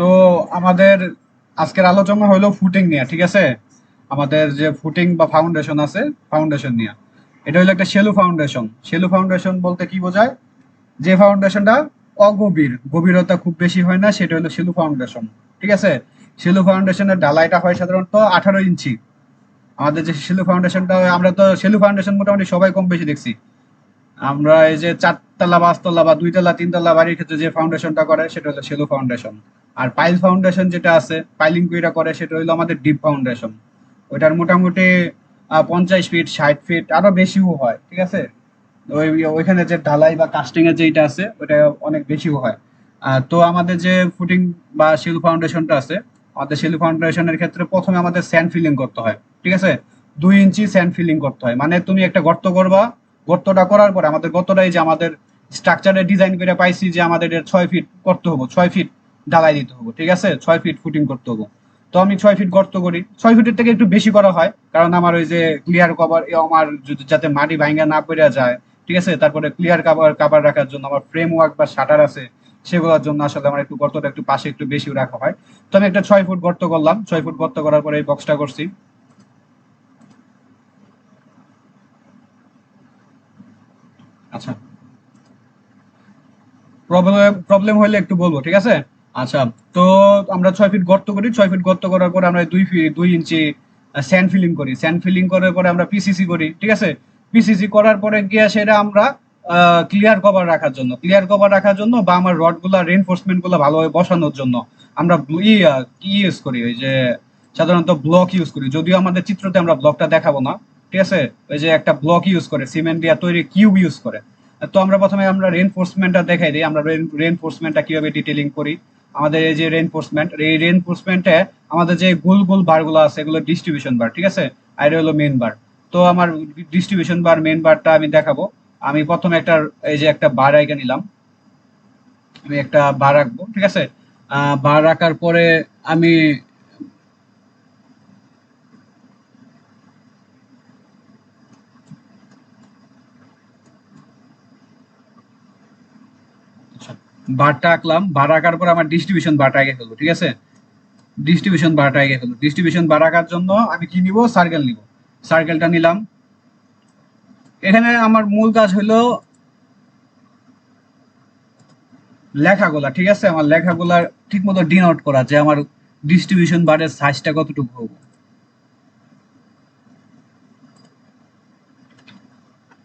তো আমাদের আজকের আলোচনা হলো ফুটিং নিয়ে, ঠিক আছে? আমাদের যে ফুটিং বা ফাউন্ডেশন আছে, ফাউন্ডেশন নিয়ে। এটা হলো একটা শেলু ফাউন্ডেশন। শেলু ফাউন্ডেশন বলতে কি বোঝায়? যে ফাউন্ডেশনটা অগভীর, গভীরতা খুব বেশি হয় না, সেটা হলো শেলু ফাউন্ডেশন। ঠিক আছে? শেলু ফাউন্ডেশনের ঢালাইটা হয় সাধারণত 18 ইঞ্চি। আমাদের যে শেলু ফাউন্ডেশনটা হয়, আমরা তো শেলু ফাউন্ডেশন মোটামুটি সবাই কম বেশি দেখছি। আমরা এই যে 4 তলা 5 তলা বা 2 তলা 3 তলা বাড়ির ক্ষেত্রে যে ফাউন্ডেশনটা করে সেটা হলো শেলো ফাউন্ডেশন। আর পাইল ফাউন্ডেশন যেটা আছে, পাইলিং কইরা করে, সেটা হলো আমাদের ডিপ ফাউন্ডেশন। ওইটার মোটামুটি 50 ফিট 60 ফিট আরো বেশিও হয়, ঠিক আছে? ওই ওইখানে যে ঢালাই বা কাস্টিং এর যেটা আছে ওটা অনেক বেশিও হয়। তো আমাদের যে ফুটিং বা শিল ফাউন্ডেশনটা আছে, আমাদের শিল ফাউন্ডেশনের ক্ষেত্রে প্রথমে আমাদের স্যান্ড ফিলিং করতে হয়, ঠিক আছে? 2 ইঞ্চি স্যান্ড ফিলিং করতে হয়, মানে তুমি একটা গর্ত করবা, গর্তটা করার পরে আমাদের গর্তটাই যে আমাদের স্ট্রাকচারে ডিজাইন করে পাইছি যে আমাদের 6 ফিট করতে হবে, 6 ফিট ঢালাই দিতে হবে, ঠিক আছে? 6 ফিট ফুটিং করতে হবে। তো আমি 6 ফিট গর্ত করি, 6 ফিটের থেকে একটু বেশি করা হয়, কারণ আমার ওই যে ক্লিয়ার কভার, আমার যাতে মাটি ভাঙা না পড়ে যায়, ঠিক আছে? তারপরে ক্লিয়ার কাভার কাভার রাখার জন্য আমার ফ্রেম ওয়ার্ক বা শাটার আছে, সেগুলোর জন্য আসলে আমার একটু গর্তটা একটু পাশে একটু বেশি রাখা হয়। তো আমি একটা 6 ফুট গর্ত করলাম, 6 ফুট গর্ত করার পরে এই বক্সটা করছি। আচ্ছা, প্রবলেম প্রবলেম হলে একটু বলবো, ঠিক আছে? আচ্ছা, তো আমরা 6 ফিট গর্ত করি, 6 ফিট গর্ত করার পরে আমরা 2 ইঞ্চি স্যান্ড ফিলিং করি, স্যান্ড ফিলিং করার পরে আমরা পিসিসি করি, ঠিক আছে? পিসিসি করার পরে গিয়ে সেটা আমরা ক্লিয়ার কভার রাখার জন্য, ক্লিয়ার কভার রাখার জন্য বা আমার রড গুলা রেনফোর্সমেন্ট গুলা ভালোভাবে বসানোর জন্য আমরা কি ইউজ করি, ওই যে সাধারণত ব্লক ইউজ করি, যদিও আমাদের চিত্রতে আমরা ব্লকটা দেখাবো না, ঠিক আছে? ওই যে একটা ব্লক ইউজ করে, সিমেন্ট দিয়ে তৈরি কিউব ইউজ করে। তো আমরা প্রথমে আমরা রেনফোর্সমেন্টটা দেখাই দিই, আমরা রেনফোর্সমেন্টটা কিভাবে ডিটেলিং করি। আমাদের এই যে রেনফোর্সমেন্ট, এই রেনফোর্সমেন্টে আমাদের যে গোল গোল বারগুলো আছে এগুলো ডিস্ট্রিবিউশন বার, ঠিক আছে? আর এটা হলো মেন বার। তো আমার ডিস্ট্রিবিউশন বার মেন বারটা আমি দেখাবো। আমি প্রথমে একটা, এই যে একটা বার আইকা নিলাম, আমি একটা বার রাখবো, ঠিক আছে? বার রাখার পরে আমি, আচ্ছা, বারটা আঁকলাম, বার আঁকার পর আমার ডিস্ট্রিবিউশন বারটা আগে ফেলবো, ঠিক আছে? ডিস্ট্রিবিউশন বারটা আগে ফেলবো, ডিস্ট্রিবিউশন বার আঁকার জন্য আমি কি নিব? সার্কেল নিব। সার্কেলটা নিলাম। এখানে আমার মূল কাজ হলো লেখাগুলা, ঠিক আছে? আমার লেখাগুলা ঠিক মতো ডিনোট করা, যে আমার ডিস্ট্রিবিউশন বারের সাইজটা কতটুকু হবে।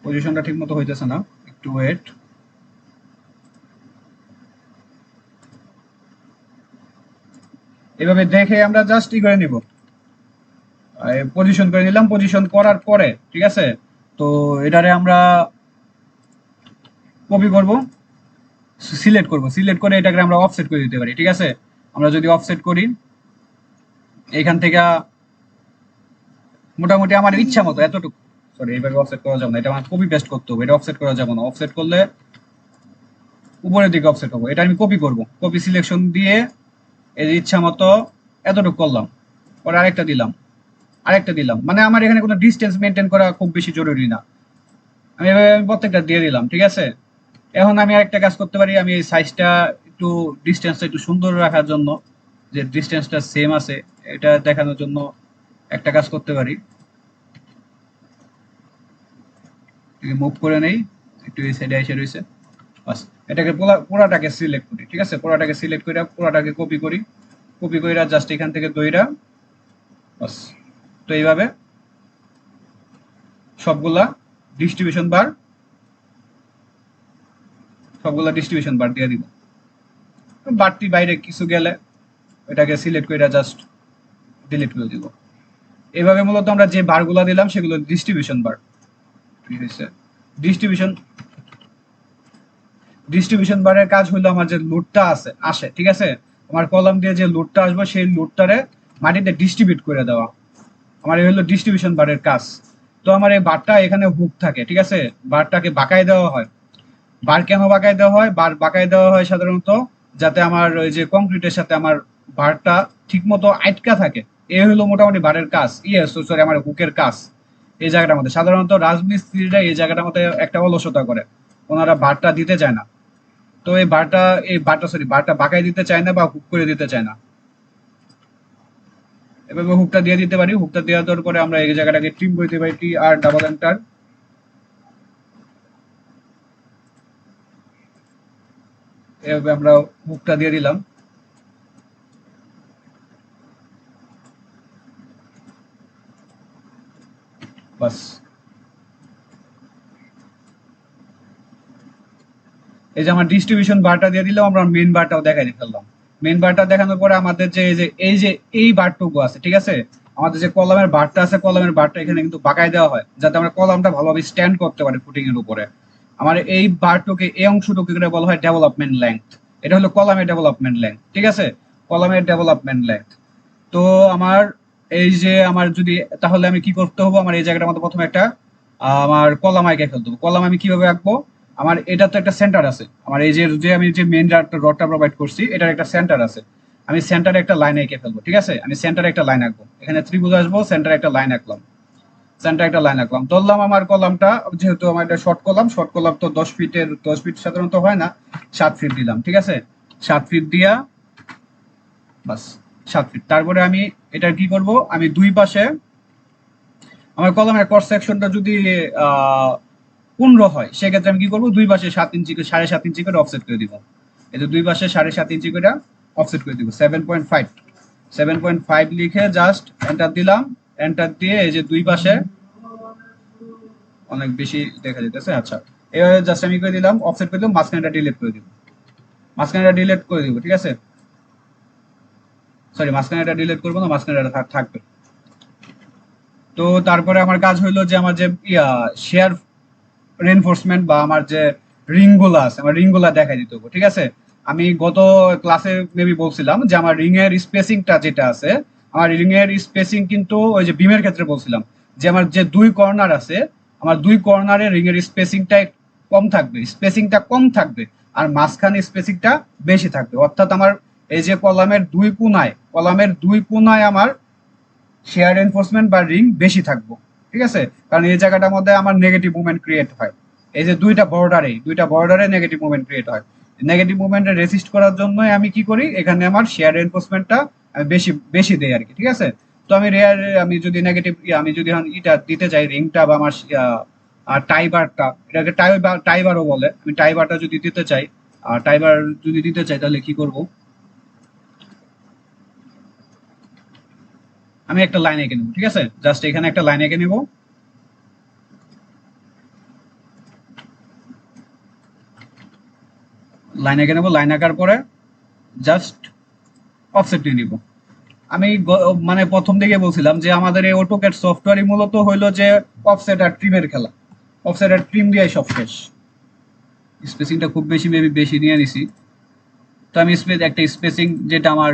পজিশনটা ঠিক মতো হইতেছে না, একটু ওয়েট। এভাবে দেখে আমরা জাস্ট ই করে নিব, পজিশন করে নিলাম। পজিশন করার পরে, ঠিক আছে, তো এটারে আমরা কপি করব, সিলেক্ট করব, সিলেক্ট করে এটাকে আমরা অফসেট করে দিতে পারি, ঠিক আছে? আমরা যদি অফসেট করি এখান থেকে মোটামুটি আমার ইচ্ছা মতো এতটুকু, সরি এইভাবে অফসেট করা যাবে না, এটা আমার কপি পেস্ট করতে হবে, এটা অফসেট করা যাবে না। অফসেট করলে উপরের দিকে অফসেট হবে, এটা আমি কপি করব, কপি সিলেকশন দিয়ে এই ইচ্ছা মতো এতটুকু করলাম, পরে আরেকটা দিলাম, আরেকটা দিলাম, মানে আমার এখানে কোনো ডিস্টেন্স মেনটেন করা খুব বেশি জরুরি না। আমি এভাবে আমি প্রত্যেকটা দিয়ে দিলাম, ঠিক আছে? এখন আমি আরেকটা কাজ করতে পারি, আমি এই সাইজটা একটু, ডিস্টেন্সটা একটু সুন্দর রাখার জন্য, যে ডিস্টেন্সটা সেম আছে এটা দেখানোর জন্য একটা কাজ করতে পারি, মুভ করে নেই, একটু এই সাইডে এসে রয়েছে, বাস। এটাকে পুরাটাকে সিলেক্ট করি, ঠিক আছে? পুরাটাকে সিলেক্ট করে পুরাটাকে কপি করি, কপি করে জাস্ট এখান থেকে দইরা, বাস। তো এইভাবে সবগুলা ডিস্ট্রিবিউশন বার, সবগুলা ডিস্ট্রিবিউশন বার দিয়ে দিব। বাড়তি বাইরে কিছু গেলে এটাকে সিলেক্ট করে জাস্ট ডিলিট করে দিব। এইভাবে মূলত আমরা যে বারগুলা দিলাম সেগুলো ডিস্ট্রিবিউশন বার। ঠিক আছে? ডিস্ট্রিবিউশন ডিস্ট্রিবিউশন বারের কাজ হলো আমার যে লোডটা আছে আসে, ঠিক আছে? আমার কলাম দিয়ে যে লোডটা আসবে সেই লোডটারে মাটিতে ডিস্ট্রিবিউট করে দেওয়া, আমার এই হলো ডিস্ট্রিবিউশন বারের কাজ। তো আমার এই বারটা এখানে হুক থাকে, ঠিক আছে? বারটাকে বাঁকায় দেওয়া হয়। বার কেন বাঁকায় দেওয়া হয়? বার বাঁকায় দেওয়া হয় সাধারণত যাতে আমার ওই যে কংক্রিটের সাথে আমার বারটা ঠিক মতো আটকা থাকে। এই হলো মোটামুটি বারের কাজ, সরি, আমার হুকের কাজ। এই জায়গাটার মধ্যে সাধারণত রাজমিস্ত্রিরা এই জায়গাটার মধ্যে একটা অলসতা করে, ওনারা বারটা দিতে চায় না। তো এই বারটা সরি বারটা বাঁকাই দিতে চায় না বা হুক করে দিতে চায় না। এভাবে হুকটা দিয়ে দিতে পারি। হুকটা দেওয়া দেওয়ার পরে আমরা এই জায়গাটাকে ট্রিম করে দিতে পারি, টি আর ডাবল এন্টার। এভাবে আমরা হুকটা দিয়ে দিলাম। বাস, এই যে আমার ডিস্ট্রিবিউশন বারটা দিয়ে দিলাম, আমরা মেন বারটাও দেখাই ফেললাম। মেন বারটা দেখানোর পরে আমাদের যে এই বারটুকু আছে, ঠিক আছে, আমাদের যে কলামের বারটা আছে, কলামের বারটা এখানে কিন্তু বাঁকায় দেওয়া হয় যাতে আমরা কলামটা ভালোভাবে স্ট্যান্ড করতে পারি ফুটিং এর উপরে। আমার এই বারটুকে, এই অংশটুকে বলা হয় ডেভেলপমেন্ট লেংথ। এটা হলো কলামের ডেভেলপমেন্ট লেংথ, ঠিক আছে, কলামের ডেভেলপমেন্ট লেংথ। তো আমার এই যে আমার যদি, তাহলে আমি কি করতে হবে, আমার এই জায়গাটার মধ্যে প্রথমে একটা আমার কলাম আঁকে ফেলতে হবে। কলাম আমি কিভাবে আঁকবো, আমার এটা তো একটা সেন্টার আছে, আমার এই যে যে আমি যে মেইন রডটা প্রোভাইড করছি এটার একটা সেন্টার আছে। আমি সেন্টারে একটা লাইন এঁকে ফেলবো, ঠিক আছে, আমি সেন্টারে একটা লাইন আঁকবো, এখানে ত্রিভুজ আসবো, সেন্টারে একটা লাইন আঁকলাম, সেন্টারে একটা লাইন আঁকলাম, ধরলাম আমার কলামটা, যেহেতু আমার এটা শর্ট কলাম তো 10 ফিট সাধারণত হয় না, 7 ফিট দিলাম, ঠিক আছে, 7 ফিট দিয়া, বাস, 7 ফিট। তারপরে আমি এটা কি করব, আমি দুই পাশে, আমার কলমের ক্রস সেকশনটা যদি 15 হয়, সেক্ষেত্রে আমি কি করবো, দুই পাশে 7 ইঞ্চি, 7.5 ইঞ্চি করে অফসেট করে দিব। এই যে দুই পাশে 7.5 ইঞ্চি করে অফসেট করে দিব, 7.5, 7.5 লিখে জাস্ট এন্টার দিলাম। এন্টার দিয়ে এই যে দুই পাশে, অনেক বেশি দেখা যেতেছে, আচ্ছা, এভাবে জাস্ট আমি করে দিলাম, অফসেট করে দিলাম, মাঝখানেটা ডিলিট করে দিব, মাঝখানেটা ডিলিট করে দিব, ঠিক আছে, সরি মাঝখানেটা ডিলিট করবো না, মাঝখানেটা থাকবে। তো তারপরে আমার কাজ হইলো যে আমার যে শেয়ার রেনফোর্সমেন্ট বা আমার যে রিং গুলা আছে, আমার রিং গুলা দেখাই দিতে হবে, ঠিক আছে। আমি গত ক্লাসে মেবি বলছিলাম যে আমার রিং এর স্পেসিংটা যেটা আছে, আমার রিং এর স্পেসিং কিন্তু ওই যে বিমের ক্ষেত্রে বলছিলাম যে আমার যে দুই কর্নার আছে, আমার দুই কর্নারে রিং এর স্পেসিংটা কম থাকবে, স্পেসিংটা কম থাকবে, আর মাঝখানে স্পেসিংটা বেশি থাকবে। অর্থাৎ আমার এই যে কলামের দুই কোনায় আমার শেয়ার এনফোর্সমেন্ট বা রিং বেশি থাকবো, ঠিক আছে, কারণ এই জায়গাটার মধ্যে আমার নেগেটিভ মুভমেন্ট ক্রিয়েট হয়। এই যে দুইটা বর্ডারে নেগেটিভ মুভমেন্ট ক্রিয়েট হয়। নেগেটিভ মুভমেন্টে রেসিস্ট করার জন্য আমি কি করি, এখানে আমার শেয়ার এনফোর্সমেন্টটা আমি বেশি বেশি দেই আর কি, ঠিক আছে। তো আমি যদি নেগেটিভ, আমি যদি এখন ইটা দিতে চাই, রিংটা বা আমার টাইবারটা, এটাকে টাইবারও বলে, আমি টাইবারটা যদি দিতে চাই, টাইবার যদি দিতে চাই তাহলে কি করব, আমি একটা লাইন এঁকে নেবো, ঠিক আছে, জাস্ট এখানে একটা লাইন এঁকে নেবো, লাইন এঁকে নেবো, লাইন আঁকার পরে জাস্ট অফসেট নিয়ে নিব। আমি মানে প্রথম দিকে বলছিলাম যে আমাদের এই অটোক্যাড সফটওয়্যারই মূলত হইলো যে অফসেট আর ট্রিমের খেলা, অফসেট আর ট্রিম দিয়ে সব শেষ। স্পেসিংটা খুব বেশি মেবি বেশি নিয়ে নিছি। তো আমি একটা স্পেসিং যেটা আমার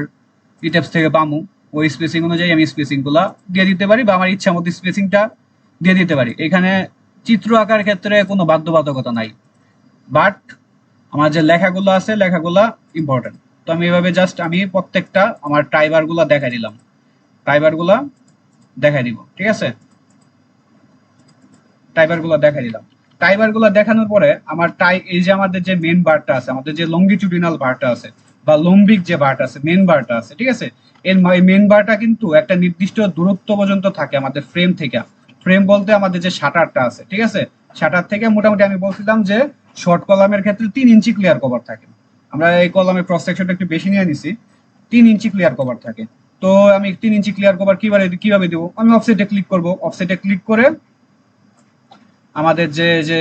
ইটেপস থেকে পামু, ওই স্পেসিং অনুযায়ী আমি স্পেসিং গুলা দিয়ে দিতে পারি, বা আমার ইচ্ছা মতো স্পেসিংটা দিয়ে দিতে পারি। এখানে চিত্র আঁকার ক্ষেত্রে কোনো বাধ্যবাধকতা নাই, বাট আমার যে লেখাগুলো আছে লেখাগুলা ইম্পর্টেন্ট। তো আমি এভাবে জাস্ট আমি প্রত্যেকটা আমার টাইবার গুলা দেখাই দিলাম, টাইবার গুলা দেখাই দিব, ঠিক আছে, টাইবার গুলা দেখাই দিলাম। টাইবার গুলা দেখানোর পরে আমার এই যে আমাদের যে মেন বারটা আছে, আমাদের যে লঙ্গিটিউডিনাল বারটা আছে বা লম্বিক যে বারটা আছে, মেন বারটা আছে, ঠিক আছে, এর মেন বারটা কিন্তু একটা নির্দিষ্ট দূরত্ব পর্যন্ত থাকে আমাদের ফ্রেম থেকে। ফ্রেম বলতে আমাদের যে শাটারটা আছে, ঠিক আছে, শাটার থেকে মোটামুটি আমি বলছিলাম যে শর্ট কলামের ক্ষেত্রে 3 ইঞ্চি ক্লিয়ার কভার থাকে। আমরা এই কলামের ক্রস সেকশনটা একটু বেশি নিয়ে নিছি, 3 ইঞ্চি ক্লিয়ার কভার থাকে। তো আমি 3 ইঞ্চি ক্লিয়ার কভার কিভাবে দিব, আমি অফসেটে ক্লিক করব, অফসেটে ক্লিক করে আমাদের যে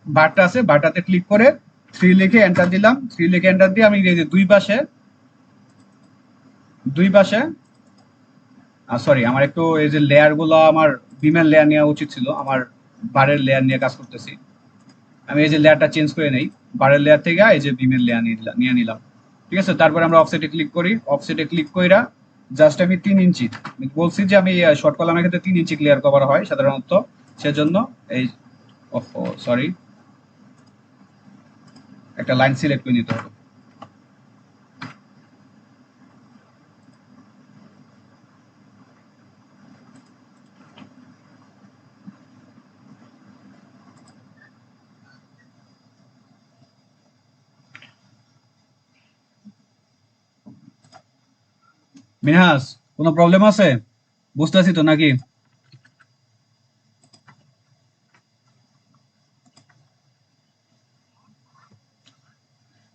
বারটা আছে, বারটাতে ক্লিক করে 3 লিখে এন্টার দিলাম, 3 লিখে এন্টার দিয়ে আমি এই যে দুই পাশে সরি, আমার একটু এই যে লেয়ার গুলো, আমার বিমের লেয়ার নেওয়া উচিত ছিল, আমার বারের লেয়ার নিয়ে কাজ করতেছি। আমি এই যে লেয়ারটা চেঞ্জ করে নেই, বারের লেয়ার থেকে এই যে বিমের লেয়ার নিয়ে নিলাম, ঠিক আছে। তারপরে আমরা অফসেটে ক্লিক করি, অফসেটে ক্লিক কইরা জাস্ট আমি 3 ইঞ্চি, বলছি যে আমি শর্ট কলামের ক্ষেত্রে 3 ইঞ্চি ক্লিয়ার কভার হয় সাধারণত, সেজন্য এই, সরি, একটা লাইন সিলেক্ট করে নিতে হবে। মিনহাস, কোনো প্রবলেম আছে? বুঝতেছি তো নাকি?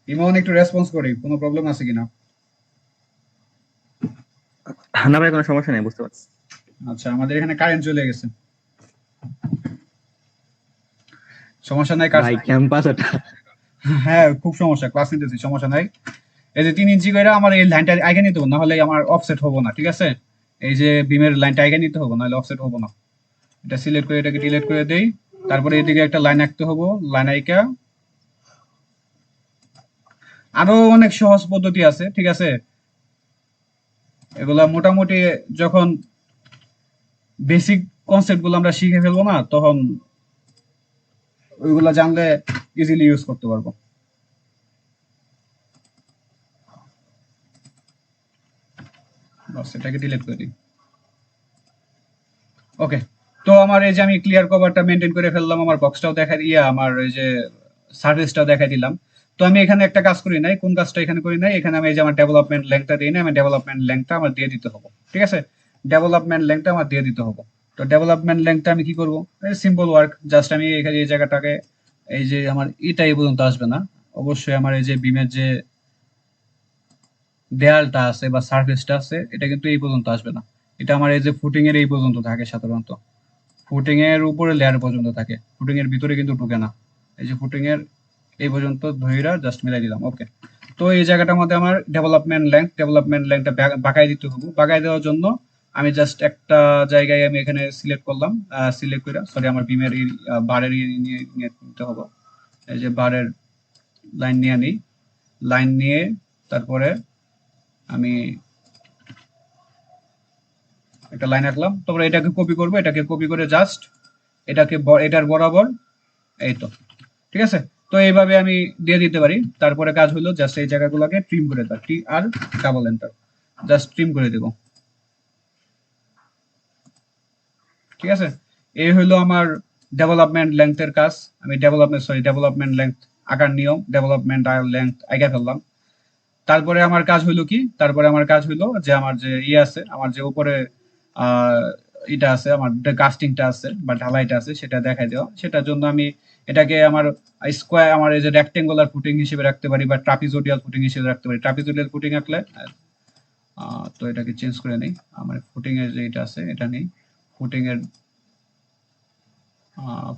ইমন একটু রেসপন্স করি, কোনো প্রবলেম আছে কিনা। না ভাই, কোনো সমস্যা নেই, বুঝতে পারছি। আচ্ছা, আমাদের এখানে কারেন্ট চলে গেছে। সমস্যা নাই কার। ভাই ক্যাম্পাস ওটা। হ্যাঁ, খুব সমস্যা, ক্লাস নিতেছি, সমস্যা নাই। এই যে 3 ইঞ্চি করে আমার এই লাইনটা আগে নিতে হবে, না হলে আমার অফসেট হবো না, ঠিক আছে? এই যে বিমের লাইনটা আগে নিতে হবে, নাহলে অফসেট হবো না। এটা সিলেক্ট করে এটাকে ডিলিট করে দেই। তারপরে এদিকে একটা লাইন আঁকতে হবো, লাইন আইকা। আরো অনেক সহজ পদ্ধতি আছে, ঠিক আছে? এগুলা মোটামুটি যখন বেসিক কনসেপ্ট গুলো আমরা শিখে ফেলবো না, তখন ওইগুলা জানলে ইজিলি ইউজ করতে পারবো। বাস, এটাকে ডিলিট করে দিই। ওকে। তো আমার এই যে আমি ক্লিয়ার কভারটা মেনটেন করে ফেললাম, আমার বক্সটাও দেখা দিয়ে আমার এই যে সার্ভিসটাও দেখা দিলাম। তো আমি এখানে একটা কাজ করি নাই, কোন কাজটা এখানে করি নাই, এখানে আমি এই যে আমার ডেভেলপমেন্ট লেংথটা দিই না, আমি ডেভেলপমেন্ট লেংথটা আমার দিয়ে দিতে হবে, ঠিক আছে? ডেভেলপমেন্ট লেংথটা আমার দিয়ে দিতে হবে। তো ডেভেলপমেন্ট লেংথটা আমি কি করবো, সিম্পল ওয়ার্ক, জাস্ট আমি এখানে এই জায়গাটাকে, এই যে আমার এটা এই পর্যন্ত আসবে না, অবশ্যই আমার এই যে বিমের যে দেয়ালটা আছে বা সার্ফেসটা আছে, এটা কিন্তু এই পর্যন্ত আসবে না। এটা আমার এই যে ফুটিং এর এই পর্যন্ত থাকে সাধারণত, ফুটিং এর উপরে লেয়ার পর্যন্ত থাকে, ফুটিং এর ভিতরে কিন্তু ঢুকে না। এই যে ফুটিং এর এই পর্যন্ত ধইরা জাস্ট মিলাই দিলাম, ওকে। তো এই জায়গাটার মধ্যে আমার ডেভেলপমেন্ট লেংথটা বাঁকাই দিতে হবে। বাঁকাই দেওয়ার জন্য আমি জাস্ট একটা জায়গায় আমি এখানে সিলেক্ট করলাম, সিলেক্ট করে, সরি, আমার বিমের বারের নিয়ে নিতে হবে। এই যে বারের লাইন নিয়ে নিই, লাইন নিয়ে তারপরে আমি একটা লাইন আঁকলাম, তারপরে এটাকে কপি করবো, এটাকে কপি করে জাস্ট এটাকে এটার বরাবর, এই তো, ঠিক আছে? তো এইভাবে আমি দিয়ে দিতে পারি। তারপরে কাজ হলো জাস্ট এই জায়গাগুলোকে ট্রিম করে দাও, টি আর ডাবল এন্টার, জাস্ট ট্রিম করে দেবো, ঠিক আছে? এই হলো আমার ডেভেলপমেন্ট লেংথের কাজ। আমি ডেভেলপমেন্ট লেংথ আকার নিয়ম, ডেভেলপমেন্ট লেংথ আগে ফেললাম। তারপরে আমার কাজ হইলো কি, তারপরে আমার কাজ হইলো যে আমার যে ইয়ে আছে, আমার যে উপরে আহ এটা আছে, আমার কাস্টিংটা আছে বা ঢালাইটা আছে, সেটা দেখাই দেওয়া। সেটার জন্য আমি এটাকে আমার স্কোয়ার, আমার এই যে রেক্টেঙ্গুলার ফুটিং হিসেবে রাখতে পারি বা ট্রাপিজোডিয়াল ফুটিং হিসেবে রাখতে পারি। ট্রাপিজোডিয়াল ফুটিং রাখলে তো এটাকে চেঞ্জ করে নেই, আমার ফুটিং এর যে এটা আছে এটা নেই। ফুটিং এর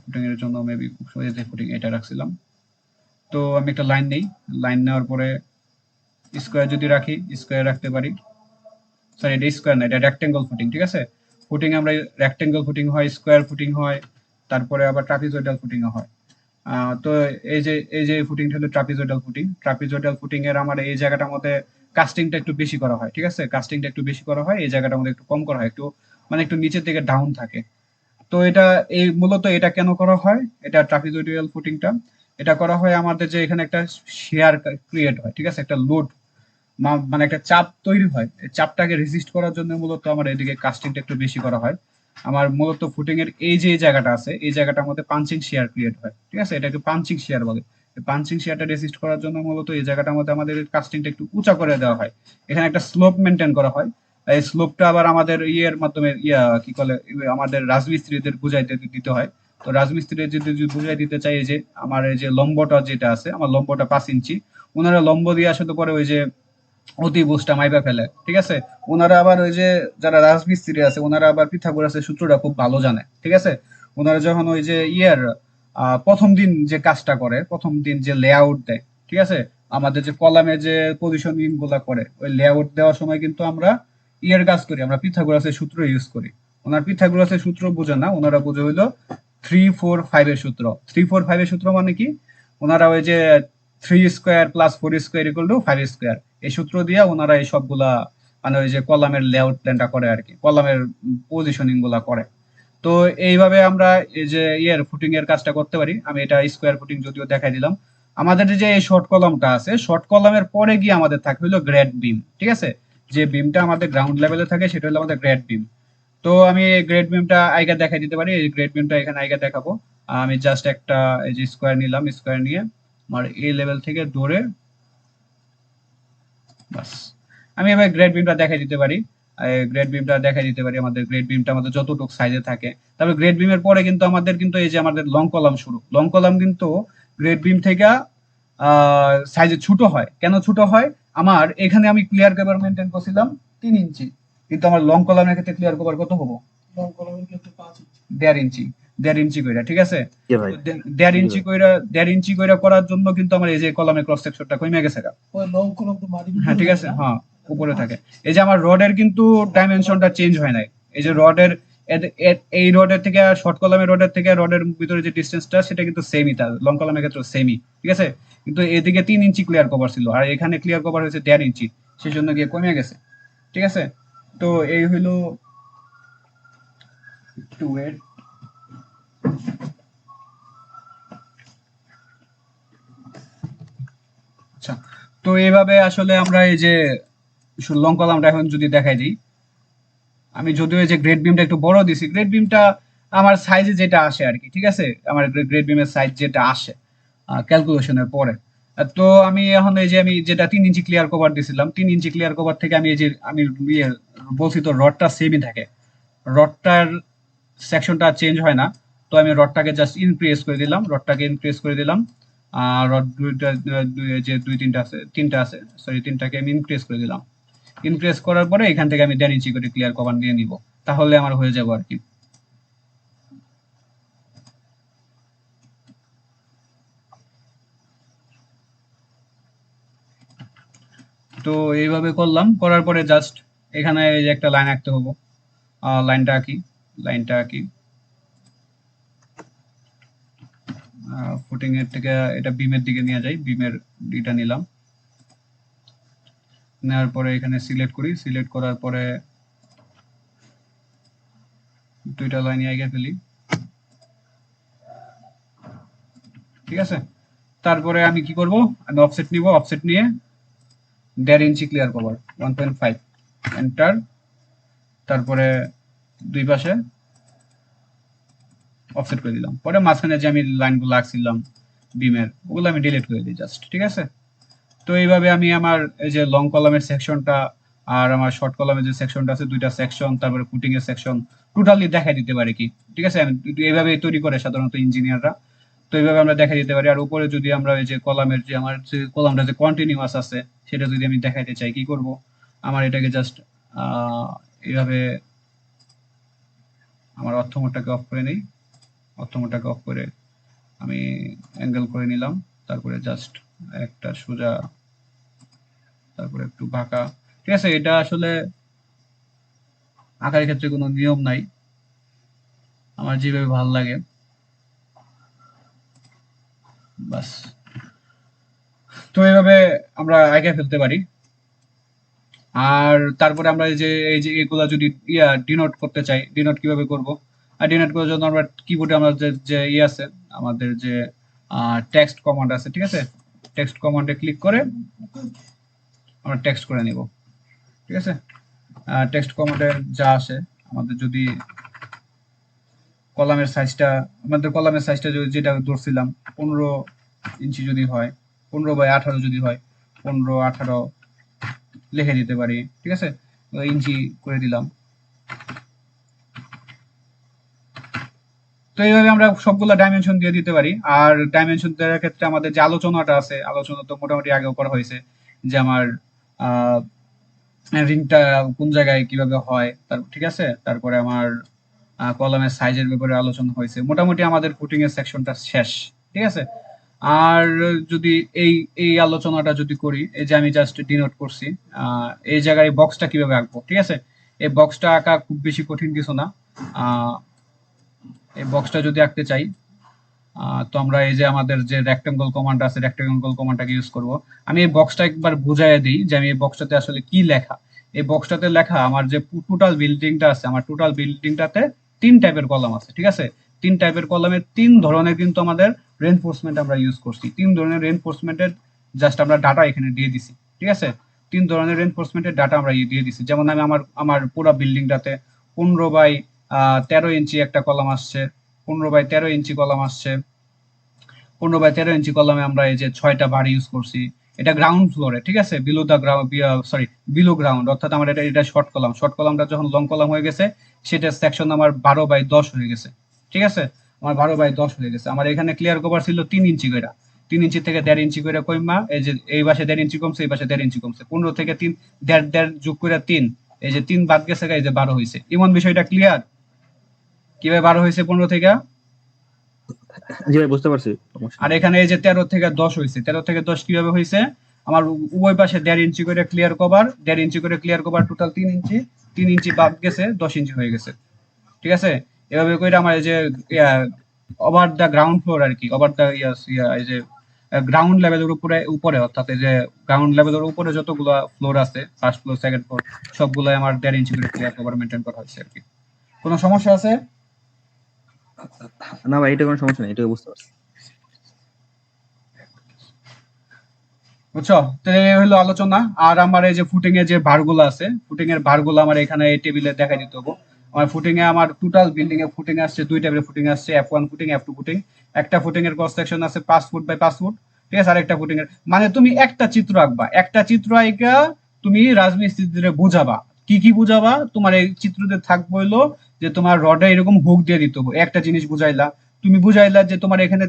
ফুটিং এর জন্য মেবি খুব সহজে যে ফুটিং এটা রাখছিলাম। তো আমি একটা লাইন নেই, লাইন নেওয়ার পরে স্কোয়ার যদি রাখি, স্কোয়ার রাখতে পারি। সরি, এটা স্কোয়ার না, এটা রেক্টেঙ্গল ফুটিং, ঠিক আছে? ফুটিং আমরা রেক্টেঙ্গল ফুটিং হয়, স্কোয়ার ফুটিং হয়, তারপরে আবার ট্রাপিজয়েডাল ফুটিং হয়। তো এই যে ফুটিংটা হলো ট্রাপিজয়েডাল ফুটিং। ট্রাপিজয়েডাল ফুটিং এর আমার এই জায়গাটার মধ্যে কাস্টিংটা একটু বেশি করা হয়, ঠিক আছে? কাস্টিংটা একটু বেশি করা হয়, এই জায়গাটার মধ্যে একটু কম করা হয়, একটু মানে একটু নিচের দিকে ডাউন থাকে। তো এটা এই মূলত এটা কেন করা হয়, এটা ট্রাপিজয়েডাল ফুটিংটা এটা করা হয় আমাদের যে এখানে একটা শেয়ার ক্রিয়েট হয়, ঠিক আছে? একটা লোড, মানে একটা চাপ তৈরি হয়, এই চাপটাকে রেজিস্ট করার জন্য মূলত আমার এদিকে কাস্টিংটা একটু বেশি করা হয়। আমার মূলত ফুটিং এর এই যে জায়গাটা আছে, এই জায়গাটার মধ্যে পাঞ্চিং শেয়ার ক্রিয়েট হয়, ঠিক আছে? এটাকে পাঞ্চিং শেয়ার বলে। পাঞ্চিং শেয়ারটা রেজিস্ট করার জন্য মূলত এই জায়গাটার মধ্যে আমাদের কাস্টিংটা একটু উঁচা করে দেওয়া হয়। এখানে একটা স্লোপ মেনটেন করা হয়। এই স্লোপটা আবার আমাদের ইয়ের মাধ্যমে কি বলে, আমাদের রাজমিস্ত্রিদের বুঝাইতে দিতে হয়। তো রাজমিস্ত্রি যদি বুঝাই দিতে চাই, এই যে আমার এই যে লম্বটা যেটা আছে, আমার লম্বটা 5 ইঞ্চি, ওনারা লম্ব দিয়ে আসলে পরে ওই যে অতিভুজটা মাইপা ফেলে, ঠিক আছে? ওনারা আবার ওই যে যারা রাজমিস্ত্রি আছে, ওনারা আবার পিথাগোরাসের সূত্রটা খুব ভালো জানে, ঠিক আছে? ওনারা যখন ওই যে প্রথম দিন যে কাজটা করে, প্রথম দিন যে লেআউট দেয়, ঠিক আছে? আমাদের যে কলামে যে পজিশনিং গুলা করে, ওই লেআউট দেওয়ার সময় কিন্তু আমরা কাজ করি, আমরা পিথাগোরাসের সূত্র ইউজ করি। ওনার পিথাগোরাসের সূত্র বোঝে না, ওনারা বোঝে হইলো 3-4-5 এর সূত্র। 3-4-5 এর সূত্র মানে কি, ওনারা ওই যে 3 square plus 4 square equal to 5 square, এই সূত্র দিয়ে ওনারা এই সবগুলা মানে ওই যে কলামের লেআউট প্ল্যানটা করে আর কি, কলামের পজিশনিং গুলা করে। তো এইভাবে আমরা এই যে ফুটিং এর কাজটা করতে পারি। আমি এটা স্কোয়ার ফুটিং যদিও দেখাই দিলাম। আমাদের যে এই শর্ট কলামটা আছে, শর্ট কলামের পরে গিয়ে আমাদের থাকে হলো গ্রেড বিম, ঠিক আছে? যে বিমটা আমাদের গ্রাউন্ড লেভেলে থাকে সেটা হলো আমাদের গ্রেড বিম। তো আমি এই গ্রেড বিমটা আইগা দেখাই দিতে পারি, এই গ্রেড বিমটা এখানে আইগা দেখাবো। আমি জাস্ট একটা এই যে স্কোয়ার নিলাম, স্কোয়ার নিয়ে আমার এই লেভেল থেকে ধরে, বাস, আমি এবার গ্রেড বিমটা দেখাই দিতে পারি। আমাদের গ্রেড বিমটা আমাদের যতটুকু সাইজে থাকে। তারপর গ্রেড বিমের পরে কিন্তু আমাদের কিন্তু এই যে আমাদের লং কলাম শুরু, লং কলাম কিন্তু গ্রেড বিম থেকে সাইজে ছোট হয়। কেন ছোট হয়? আমার এখানে আমি ক্লিয়ার কভার মেনটেন করছিলাম 3 ইঞ্চি, কিন্তু আমার লং কলামের ক্ষেত্রে ক্লিয়ার কভার কত হবো? লং কলামের ক্ষেত্রে 5 ইঞ্চি, 1.5 ইঞ্চি, 1.5 ইঞ্চি কইরা, ঠিক আছে? জি ভাই। তো 1.5 ইঞ্চি কইরা 1.5 ইঞ্চি কইরা করার জন্য কিন্তু আমার এই যে কলামের ক্রস সেকশনটা কমে গেছে গা। ওই লং কলাম তো মাটির হ্যাঁ, উপরে ঠিক থাকে আছে, না? হ্যাঁ, উপরে থাকে। এই যে আমার রডের কিন্তু ডাইমেনশনটা চেঞ্জ হয় নাই। এই যে রডের এই রডের থেকে শর্ট কলামের রডের থেকে রডের ভিতরে যে ডিসটেন্সটা সেটা কিন্তু সেমই, তার লং কলামের ক্ষেত্রে সেমই, ঠিক আছে? কিন্তু এদিকে 3 ইঞ্চি ক্লিয়ার কভার ছিল আর এখানে ক্লিয়ার কভার হয়েছে 1.5 ইঞ্চি, সেই জন্য গিয়ে কমে গেছে, ঠিক আছে? তো এই হইলো, একটু ওয়েট। আচ্ছা, তো এইভাবে আসলে আমরা এই যে লং কলামটা এখন যদি দেখাই দিই, আমি যদিও এই যে গ্রেড বিমটা একটু বড় দিছি, গ্রেড বিমটা আমার সাইজে যেটা আসে আর কি, ঠিক আছে? আমার গ্রেড বিমের সাইজ যেটা আসে ক্যালকুলেশনের পরে। তো আমি এখন এই যে আমি যেটা 3 ইঞ্চি ক্লিয়ার কভার দিছিলাম, 3 ইঞ্চি ক্লিয়ার কভার থেকে আমি এই যে আমি ইয়ে বলছি তো রডটা সেমই থাকে, রডটার সেকশনটা চেঞ্জ হয় না। তো আমি রডটাকে জাস্ট ইনক্রিজ করে দিলাম, আর রড দুইটা যে তিনটা আছে, সরি, তিনটাকে আমি ইনক্রিজ করে দিলাম। ইনক্রিজ করার পরে এখান থেকে আমি 1.5 ইঞ্চি করে ক্লিয়ার কভার নিয়ে নিব, তাহলে আমার হয়ে যাবে আর কি। তো এইভাবে করলাম, করার পরে জাস্ট এখানে এই যে একটা লাইন আঁকতে হবো, লাইনটা আঁকি। ফুটিং এর থেকে এটা বিমের দিকে নিয়ে যাই, বিমের দিকটা নিলাম, নেওয়ার পরে এখানে সিলেক্ট করার পরে দুইটা লাইন আগে ফেলি, ঠিক আছে? তারপরে আমি কি করব, আমি অফসেট নিব, অফসেট নিয়ে 1.5 ইঞ্চি ক্লিয়ার কভার 1.5 এন্টার, তারপরে দুই পাশে অফসেট করে দিলাম। পরে মাঝখানে যে আমি লাইনগুলো আঁকছিলাম বিমের, ওগুলো আমি ডিলিট করে দিই জাস্ট, ঠিক আছে? তো এইভাবে আমি আমার এই যে লং কলামের সেকশনটা আর আমার শর্ট কলামের যে সেকশনটা আছে, দুইটা সেকশন, তারপরে ফুটিং এর সেকশন টোটালি দেখাই দিতে পারি কি, ঠিক আছে? আমি এইভাবে তৈরি করে সাধারণত ইঞ্জিনিয়াররা। তো এইভাবে আমরা দেখাই দিতে পারি। আর উপরে যদি আমরা এই যে কলামের যে আমার যে কলামটা যে কন্টিনিউয়াস আছে সেটা যদি আমি দেখাইতে চাই, কি করব? আমার এটাকে জাস্ট এইভাবে আমার অর্থমোডটাকে অফ করে নেই, অর্থমোডটাকে অফ করে আমি অ্যাঙ্গেল করে নিলাম, তারপরে জাস্ট একটা সোজা, তারপরে একটু বাঁকা, ঠিক আছে? এটা আসলে আঁকার ক্ষেত্রে কোনো নিয়ম নাই, আমার যেভাবে ভালো লাগে বাস। তো এইভাবে আমরা আঁকে ফেলতে পারি। আর তারপরে আমরা এই যে এগুলা যদি ডিনোট করতে চাই, ডিনোট কিভাবে করব? আর ডিনোট করার জন্য আমরা কিবোর্ডে আমরা যে যে আছে আমাদের যে টেক্সট কমান্ড আছে, ঠিক আছে? টেক্সট কমান্ডে ক্লিক করে আমরা টেক্সট করে নিব, ঠিক আছে? টেক্সট কমান্ডে যা আসে, আমাদের যদি কলামের সাইজটা, যেটা ধরছিলাম 15 ইঞ্চি যদি হয়, 15/18 যদি হয়, 15/18 লিখে দিতে পারি, ঠিক আছে? ইঞ্চি করে দিলাম। তো এইভাবে আমরা সবগুলা ডাইমেনশন দিয়ে দিতে পারি। আর ডাইমেনশন দেওয়ার ক্ষেত্রে আমাদের যে আলোচনাটা আছে, আলোচনা তো মোটামুটি আগেও করা হয়েছে, যে আমার রিংটা কোন জায়গায় কিভাবে হয়, ঠিক আছে? তারপরে আমার কলামের সাইজের ব্যাপারে আলোচনা হয়েছে। মোটামুটি আমাদের ফুটিং এর সেকশনটা শেষ, ঠিক আছে? আর যদি এই এই আলোচনাটা যদি করি, এই যে আমি জাস্ট ডিনোট করছি, এই জায়গায় বক্সটা কিভাবে আঁকবো, ঠিক আছে? এই বক্সটা আঁকা খুব বেশি কঠিন কিছু না। এই বক্সটা যদি আঁকতে চাই, তো আমরা এই যে আমাদের যে রেক্টেঙ্গল কমান্ড আছে, রেক্টেঙ্গল কমান্ডটাকে ইউজ করব। আমি এই বক্সটা একবার বুঝাইয়া দিই যে আমি এই বক্সটাতে আসলে কি লেখা। এই বক্সটাতে লেখা আমার যে টোটাল বিল্ডিংটা আছে, আমার টোটাল বিল্ডিংটাতে 3 টাইপের কলাম আছে, ঠিক আছে? 3 টাইপের কলামের 3 ধরনের কিন্তু আমাদের রেনফোর্সমেন্ট আমরা ইউজ করছি। 3 ধরনের রেনফোর্সমেন্টের জাস্ট আমরা ডাটা এখানে দিয়ে দিছি, ঠিক আছে? 3 ধরনের রেনফোর্সমেন্টের ডাটা আমরা দিয়ে দিছি। যেমন আমি আমার পুরো বিল্ডিংটাতে 15/13 ইঞ্চি একটা কলাম আসছে, 15/13 ইঞ্চি কলাম আসছে, 15/13 ইঞ্চি কলামে আমরা এই যে 6টা বার ইউজ করছি, এটা গ্রাউন্ড ফ্লোরে, ঠিক আছে, below the ground, sorry below ground, অর্থাৎ আমার এটা শর্ট কলামটা যখন লং কলাম হয়ে গেছে সেটা সেকশন আমার 12/10 হয়ে গেছে, ঠিক আছে, আমার 12/10 হয়ে গেছে। আমার এখানে ক্লিয়ার কভার ছিল 3 ইঞ্চি করে, 3 ইঞ্চি থেকে 1.5 ইঞ্চি করে কইমা, এই যে এই পাশে 1.5 ইঞ্চি কমছে, এই পাশে 1.5 ইঞ্চি কমছে, 15 থেকে 3 1.5 যোগ করে 3, এই যে 3 বাদ গেছে, এই যে 12 হয়েছে। ইমন বিষয়টা ক্লিয়ার কিভাবে 12 হয়েছে 15 থেকে? জি ভাই, বুঝতে পারছি, সমস্যা আর নেই। এখানে এই যে 13 থেকে 10 হয়েছে, 13 থেকে 10 কিভাবে হয়েছে? আমার উভয় পাশে 1.5 ইঞ্চি করে ক্লিয়ার কভার, 1.5 ইঞ্চি করে ক্লিয়ার কভার, টোটাল 3 ইঞ্চি, 3 ইঞ্চি বাদ গেছে, 10 ইঞ্চি হয়ে গেছে, ঠিক আছে। এভাবে করে আমার এই যে ওভার দ্য গ্রাউন্ড ফ্লোর আর কি, ওভার দ্য এই যে গ্রাউন্ড লেভেলের উপরে উপরে অর্থাৎ এই যে গ্রাউন্ড লেভেলের উপরে যতগুলো ফ্লোর আছে, ফার্স্ট ফ্লোর সেকেন্ড ফ্লোর, সবগুলো আমার 1.5 ইঞ্চি করে ক্লিয়ার কভার মেনটেন করা হয়েছে আর কি। কোনো সমস্যা আছে? না ভাই, এটা কোনো সমস্যা নেই, এটা বুঝতে পারছি। বুঝছো? তো এই হলো আলোচনা। আর আমার এই যে ফুটিং এর যে ভারগুলো আছে, ফুটিং এর ভারগুলো আমার এখানে এই টেবিলে দেখা দিতে হবে। আমার ফুটিং এ আমার টোটাল বিল্ডিং এ ফুটিং আসছে, দুই টাইপের ফুটিং আসছে, F1 ফুটিং, F2 ফুটিং। একটা ফুটিং এর ক্রস সেকশন আছে 5 ফুট বাই 5 ফুট, ঠিক আছে। আর একটা ফুটিং এর মানে তুমি একটা চিত্র আঁকবা, একটা চিত্র আঁকা তুমি রাজমিস্ত্রিদের বুঝাবা। কি কি বুঝাবা? তোমার এই চিত্রতে থাকবে হলো যে তোমার রডে এরকম হুক দিয়ে দিতে হবে, একটা জিনিস বুঝাইলা। তুমি বুঝাইলা যে তোমার এখানে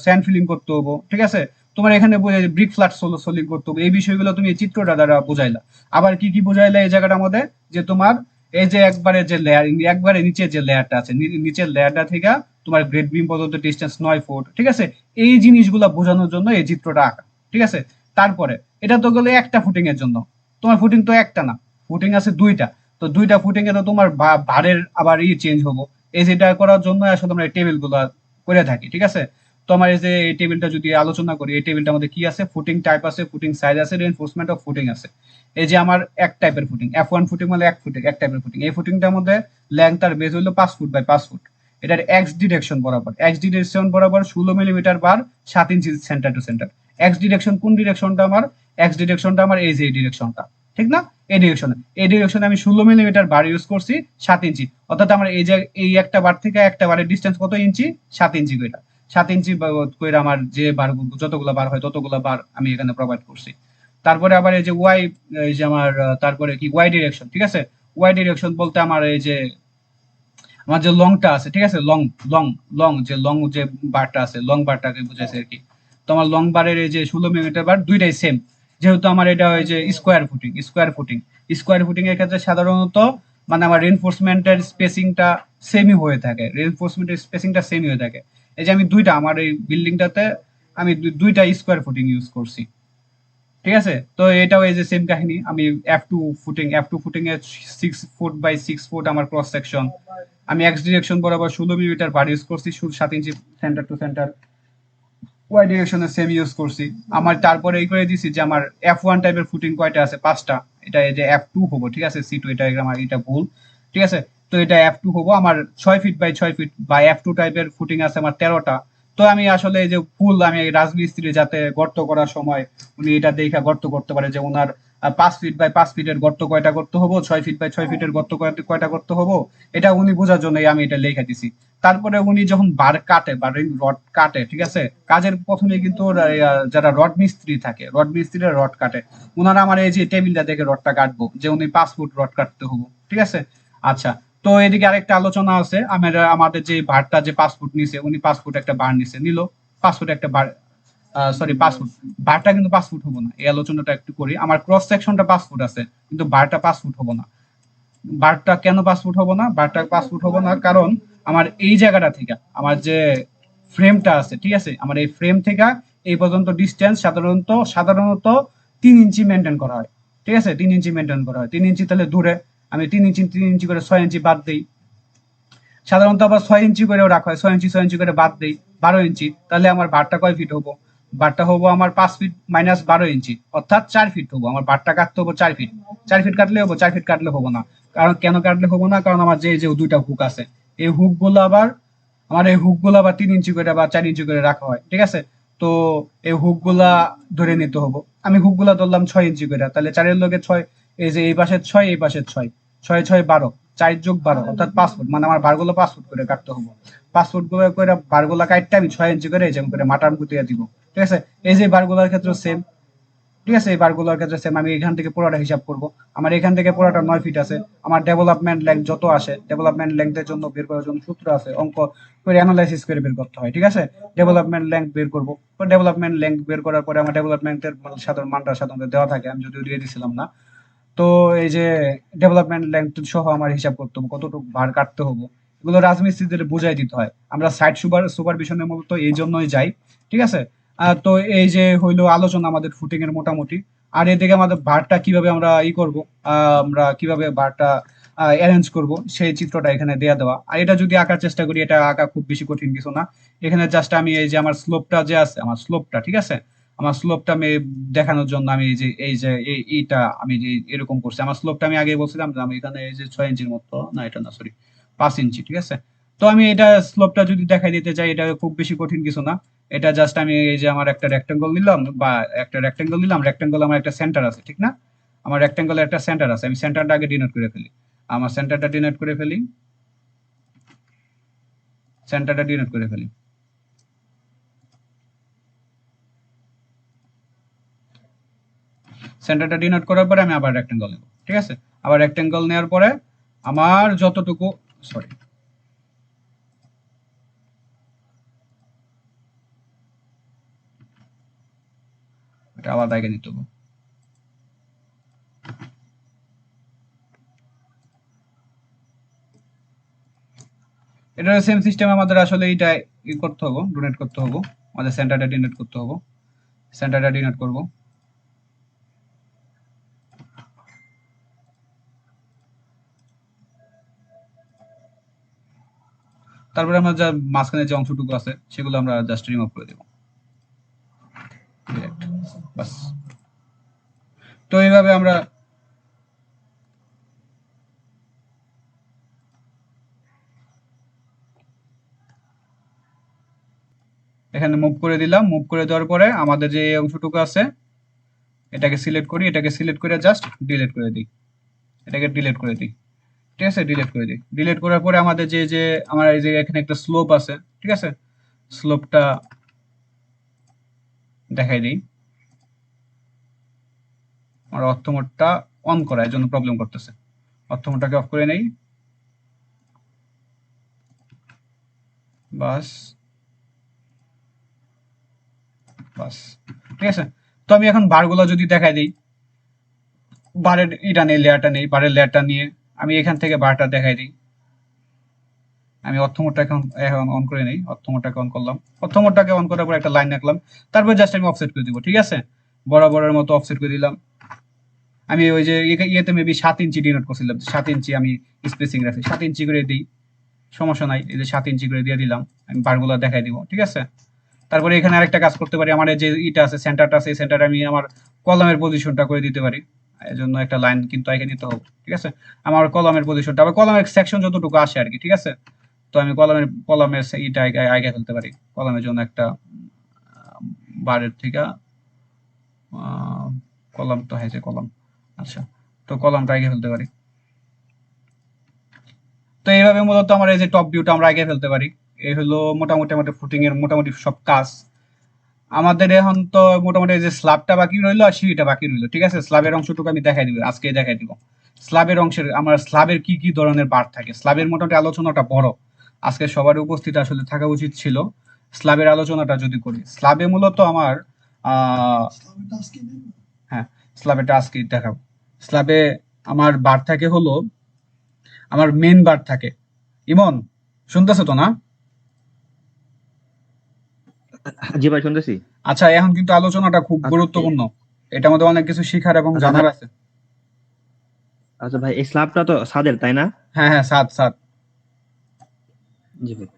স্যান্ড ফিলিং করতে হবে, ঠিক আছে। তোমার এখানে ব্রিক ফ্ল্যাট সোলিং করতে হবে, এই বিষয়গুলো তুমি এই চিত্রটা দ্বারা বুঝাইলা। আবার কি কি বুঝাইলা এই জায়গাটার মধ্যে? যে তোমার এই যে একবারে যে লেয়ার, একবারে নিচের যে লেয়ারটা আছে, নিচের লেয়ারটা থেকে তোমার গ্রেড বিম পর্যন্ত ডিস্টেন্স 9 ফুট, ঠিক আছে। এই জিনিসগুলো বোঝানোর জন্য এই চিত্রটা আঁকা, ঠিক আছে। তারপরে এটা তো গেলে একটা ফুটিং এর জন্য, তোমার ফুটিং তো একটা না, ফুটিং আছে দুইটা। তো দুইটা ফুটিং এ তো তোমার ভারের আবার চেঞ্জ হবো, এই যেটা করার জন্য আসলে আমরা এই টেবিল গুলো করে থাকি, ঠিক আছে। তো আমার এই যে এই টেবিলটা যদি আলোচনা করি, এই টেবিলটার মধ্যে কি আছে? ফুটিং টাইপ আছে, ফুটিং সাইজ আছে, রিইনফোর্সমেন্ট অফ ফুটিং আছে। এই যে আমার এক টাইপের ফুটিং, F1 ফুটিং মানে এক ফুটিং, এক টাইপের ফুটিং। এই ফুটিংটার মধ্যে লেন্থ আর বেজ হলো 5 ফুট বাই 5 ফুট। এটার এক্স ডিরেকশন বরাবর, এক্স ডিরেকশন বরাবর 16 millimetre bar 7 inch centre to centre. X direction কোন ডিরেকশনটা আমার? এক্স ডিরেকশনটা আমার এই যে এই ডিরেকশনটা, ঠিক না? এই ডিরেকশনে, এই ডিরেকশনে আমি 16 মিলিমিটার বার ইউজ করছি 7 ইঞ্চি, অর্থাৎ আমার এই যে এই একটা বার থেকে একটা বারের ডিস্টেন্স কত ইঞ্চি? 7 ইঞ্চি করে। 7 ইঞ্চি করে আমার যে বার, যতগুলো বার হয় ততগুলো বার আমি এখানে প্রোভাইড করছি। তারপরে আবার এই যে ওয়াই, এই যে আমার তারপরে কি ওয়াই ডিরেকশন, ঠিক আছে। ওয়াই ডিরেকশন বলতে আমার এই যে আমার যে লংটা আছে, ঠিক আছে, লং লং লং যে বারটা আছে, লং বারটাকে বুঝাইছে আর কি। তো আমার লং বারের এই যে 16 মিলিমিটার বার দুইটাই সেম, যেহেতু আমার এটা ওই যে স্কোয়ার ফুটিং এর ক্ষেত্রে সাধারণত মানে আমার রেনফোর্সমেন্টের স্পেসিংটা সেমই হয়ে থাকে, রেনফোর্সমেন্টের স্পেসিংটা সেমই হয়ে থাকে। এই যে আমি দুইটা আমার এই বিল্ডিংটাতে আমি দুইটা স্কোয়ার ফুটিং ইউজ করছি, ঠিক আছে। তো এটাও এই যে সেম কাহিনী, আমি F2 ফুটিং এর 6 ফুট বাই 6 ফুট আমার ক্রস সেকশন, আমি এক্স ডিরেকশন বরাবর 16 মিলিমিটার বার ইউজ করছি, 7 inch centre to centre. Y ডিরেকশনে সেম ইউজ করছি। আমার তারপরে এই করে দিছি যে আমার F1 টাইপের ফুটিং কয়টা আছে? 5টা। এটা এই যে F2 হবো, ঠিক আছে, C2 এটা আমার এটা ভুল, ঠিক আছে। তো এটা F2 হবো আমার 6 ফিট বাই 6 ফিট বা F2 টাইপের ফুটিং আছে আমার 13টা। তো আমি আসলে এই যে ফুল আমি এই রাজমিস্ত্রি যাতে গর্ত করার সময় উনি এটা দেখে গর্ত করতে পারে যে ওনার 5 ফিট বাই 5 ফিটের গর্ত কয়টা করতে হবো, 6 ফিট বাই 6 ফিটের গর্ত কয়টা করতে হবো, এটা উনি বোঝার জন্য আমি এটা লেখা দিছি। তারপরে উনি যখন বার কাটে বা রড কাটে, ঠিক আছে, কাজের প্রথমে কিন্তু যারা রড মিস্ত্রি থাকে, রড মিস্ত্রিরা রড কাটে, ওনারা আমার এই যে টেবিলটা দেখে রডটা কাটবো যে উনি 5 ফুট রড কাটতে হবো, ঠিক আছে। আচ্ছা, তো এদিকে আরেকটা আলোচনা আছে, আমাদের যে বারটা যে 5 ফুট নিছে, উনি 5 ফুট একটা বার নিছে, নিল 5 ফুট একটা বার, সরি 5 ফুট, বারটা কিন্তু 5 ফুট হবো না, এই আলোচনাটা একটু করি। আমার ক্রস সেকশনটা 5 ফুট আছে, কিন্তু বারটা 5 ফুট হবো না। বারটা কেন 5 ফুট হবো না? বারটা 5 ফুট হবো না কারণ আমার এই জায়গাটা থেকে আমার যে ফ্রেমটা আছে, ঠিক আছে, আমার এই ফ্রেম থেকে এই পর্যন্ত ডিস্টেন্স সাধারণত 3 ইঞ্চি মেনটেন করা হয়, ঠিক আছে, 3 ইঞ্চি মেনটেন করা হয়। 3 ইঞ্চি তাহলে দূরে আমি 3 ইঞ্চি করে 6 ইঞ্চি বাদ দিই। সাধারণত আবার 6 ইঞ্চি করেও রাখা হয়, 6 ইঞ্চি করে বাদ দেই 12 ইঞ্চি, তাহলে আমার বারটা কয় ফিট হবো? বারটা হবো আমার 5 ফিট মাইনাস 12 ইঞ্চি, অর্থাৎ 4 ফিট হবো। আমার বারটা কাটতে হবো 4 ফিট, 4 ফিট কাটলে হবো, 4 ফিট কাটলে হবো না। কারণ কেন কাটলে হবো না? কারণ আমার যে যে দুইটা হুক আছে, এই হুক গুলো আবার আমার এই হুক গুলো আবার 3 ইঞ্চি করে বা 4 ইঞ্চি করে রাখা হয়, ঠিক আছে। তো এই হুক গুলা ধরে নিতে হবো, আমি হুক গুলা ধরলাম 6 ইঞ্চি করে, তাহলে 4-এর লগে 6, এই যে এই পাশের 6 এই পাশের 6, 6 6 12, 4 যোগ 12 অর্থাৎ 5 ফুট, মানে আমার বারগুলো 5 ফুট করে কাটতে হবো। 5 ফুট করে বারগুলা কাটতে আমি 6 ইঞ্চি করে এই যেমন করে মাটার গুটিয়ে দিব, ঠিক আছে। এই যে বারগুলার ক্ষেত্রে সেম, ঠিক আছে। এই বারগুলোর ক্ষেত্রে সেম আমি এখান থেকে পুরোটা হিসাব করব। আমার এখান থেকে পুরোটা 9 ফিট আছে। আমার ডেভেলপমেন্ট লেন্থ যত আসে, ডেভেলপমেন্ট লেন্থের জন্য বের করার জন্য সূত্র আছে, অঙ্ক করে অ্যানালাইসিস করে বের করতে হয়, ঠিক আছে। ডেভেলপমেন্ট লেন্থ বের করব। তো ডেভেলপমেন্ট লেন্থ বের করার পরে আমার ডেভেলপমেন্টের সাধারণ মানটা সাধারণত দেওয়া থাকে, আমি যদিও দিয়ে দিছিলাম না। তো এই যে ডেভেলপমেন্ট লেন্থ সহ আমার হিসাব করতে হবে কতটুকু ভার কাটতে হবে, এগুলো রাজমিস্ত্রিদের বুঝাই দিতে হয়। আমরা সাইট সুপারভিশনে মূলত এই জন্যই যাই, ঠিক আছে। তো এই যে হইলো আলোচনা আমাদের ফুটিং এর মোটামুটি। আর এদিকে আমাদের ভারটা কিভাবে আমরা করব, আমরা কিভাবে ভারটা অ্যারেঞ্জ করব সেই চিত্রটা এখানে দেয়া দেওয়া। আর এটা যদি আঁকার চেষ্টা করি, এটা আঁকা খুব বেশি কঠিন কিছু না। এখানে জাস্ট আমি এই যে আমার স্লোপটা যে আছে, আমার স্লোপটা, ঠিক আছে, আমার স্লোপটা আমি দেখানোর জন্য আমি এই যে এইটা আমি যে এরকম করছি। আমার স্লোপটা আমি আগে বলছিলাম যে আমি এখানে এই যে 6 ইঞ্চির মতো, না এটা না, সরি 5 ইঞ্চি, ঠিক আছে। তো আমি এটা স্লোপটা যদি দেখাই দিতে চাই, এটা খুব বেশি কঠিন কিছু না। এটা জাস্ট আমি এই যে আমার একটা রেক্টেঙ্গল নিলাম, বা একটা রেক্টেঙ্গল নিলাম, রেক্টেঙ্গল আমার একটা সেন্টার আছে, ঠিক না। আমার রেক্টেঙ্গলের একটা সেন্টার আছে, আমি সেন্টারটা আগে ডিনোট করে ফেলি। আমার সেন্টারটা ডিনোট করে ফেলি, সেন্টারটা ডিনোট করে ফেলি। সেন্টারটা ডিনোট করার পরে আমি আবার রেক্টেঙ্গল নেব, ঠিক আছে। আবার রেক্টেঙ্গল নেওয়ার পরে আমার যতটুকু, সরি, এটা আলাদা আগে নিতে হবে। এটা সেম সিস্টেম আমাদের আসলে এইটা করতে হবে, ডোনেট করতে হবে। আমাদের সেন্টারটা ডিনোট করতে হবে, সেন্টারটা ডিনোট করব। তারপরে আমরা যা মাঝখানে যে অংশটুকু আছে সেগুলো আমরা জাস্ট রিমুভ করে দেব, বাস। তো এইভাবে আমরা এখানে মুভ করে দিলাম। মুভ করে দেওয়ার পরে আমাদের যে এই অংশটুকু আছে এটাকে সিলেক্ট করি, এটাকে সিলেক্ট করে জাস্ট ডিলিট করে দিই, এটাকে ডিলিট করে দিই, ঠিক আছে, ডিলিট করে দিই। ডিলিট করার পরে আমাদের যে যে আমার এই যে এখানে একটা স্লোপ আছে, ঠিক আছে, স্লোপটা দেখাই দিই। আমার অর্থমোডটা অন করা এর জন্য প্রবলেম করতেছে, অর্থমোডটাকে অফ করে নেই, বাস বাস, ঠিক আছে। তো আমি এখন বারগুলো যদি দেখাই দিই, বারের এটা নেই, লেয়ারটা নেই, বারের লেয়ারটা নিয়ে আমি এখান থেকে বারটা দেখাই দিই। আমি অর্থমোডটা এখন এখন অন করে নেই, অর্থমোডটাকে অন করলাম, অর্থমোডটাকে অন করার পর একটা লাইন রাখলাম, তারপর জাস্ট আমি অফসেট করে দিব, ঠিক আছে, বরাবরের মতো অফসেট করে দিলাম। আমি ওই যে ইয়েতে মেবি 7 ইঞ্চি ডিনোট করছিলাম, 7 ইঞ্চি আমি স্পেসিং রাখি, 7 ইঞ্চি করে দিই, সমস্যা নাই। এই যে 7 ইঞ্চি করে দিয়ে দিলাম, আমি বারগুলো দেখাই দিব, ঠিক আছে। তারপরে এখানে আরেকটা কাজ করতে পারি, আমার যে ইটা আছে, সেন্টারটা আছে, এই সেন্টারে আমি আমার কলামের পজিশনটা করে দিতে পারি। এর জন্য একটা লাইন কিন্তু আগে নিতে হবে, ঠিক আছে। আমার কলামের পজিশনটা, আবার কলামের সেকশন যতটুকু আসে আর কি, ঠিক আছে। তো আমি কলামের ইটা আগে ফেলতে পারি, কলামের জন্য একটা বারের থেকে কলাম তো হয়েছে কলাম, আচ্ছা, তো কলামটা আগে ফেলতে পারি। তো এইভাবে মূলত আমার এই যে টপ ভিউটা আমরা আগে ফেলতে পারি। এই হলো মোটামুটি আমাদের ফুটিং এর মোটামুটি সব কাজ। আমাদের এখন তো মোটামুটি এই যে স্ল্যাবটা বাকি রইলো আর সিঁড়িটা বাকি রইলো, ঠিক আছে। স্ল্যাবের অংশটুকু আমি দেখাই দিব, আজকে দেখাই দিব। স্ল্যাবের অংশের আমার স্ল্যাবের কি কি ধরনের বার থাকে, স্ল্যাবের মোটামুটি আলোচনাটা বড়, আজকে সবার উপস্থিত আসলে থাকা উচিত ছিল। স্ল্যাবের আলোচনাটা যদি করি, স্ল্যাবে মূলত আমার হ্যাঁ, স্ল্যাবেটা আজকে দেখাবো। স্ল্যাবে আমার বার থাকে হলো, আমার মেন বার থাকে। ইমন, শুনতেছো তো না? জি ভাই শুনতেছি। আচ্ছা, এখন কিন্তু আলোচনাটা খুব আচ্ছা গুরুত্বপূর্ণ, এটার মধ্যে অনেক কিছু শিখার এবং আচ্ছা জানার ভাই, আছে। আচ্ছা ভাই, এই স্ল্যাবটা তো ছাদের, তাই না? হ্যাঁ হ্যাঁ, সাত সাত। জি ভাই।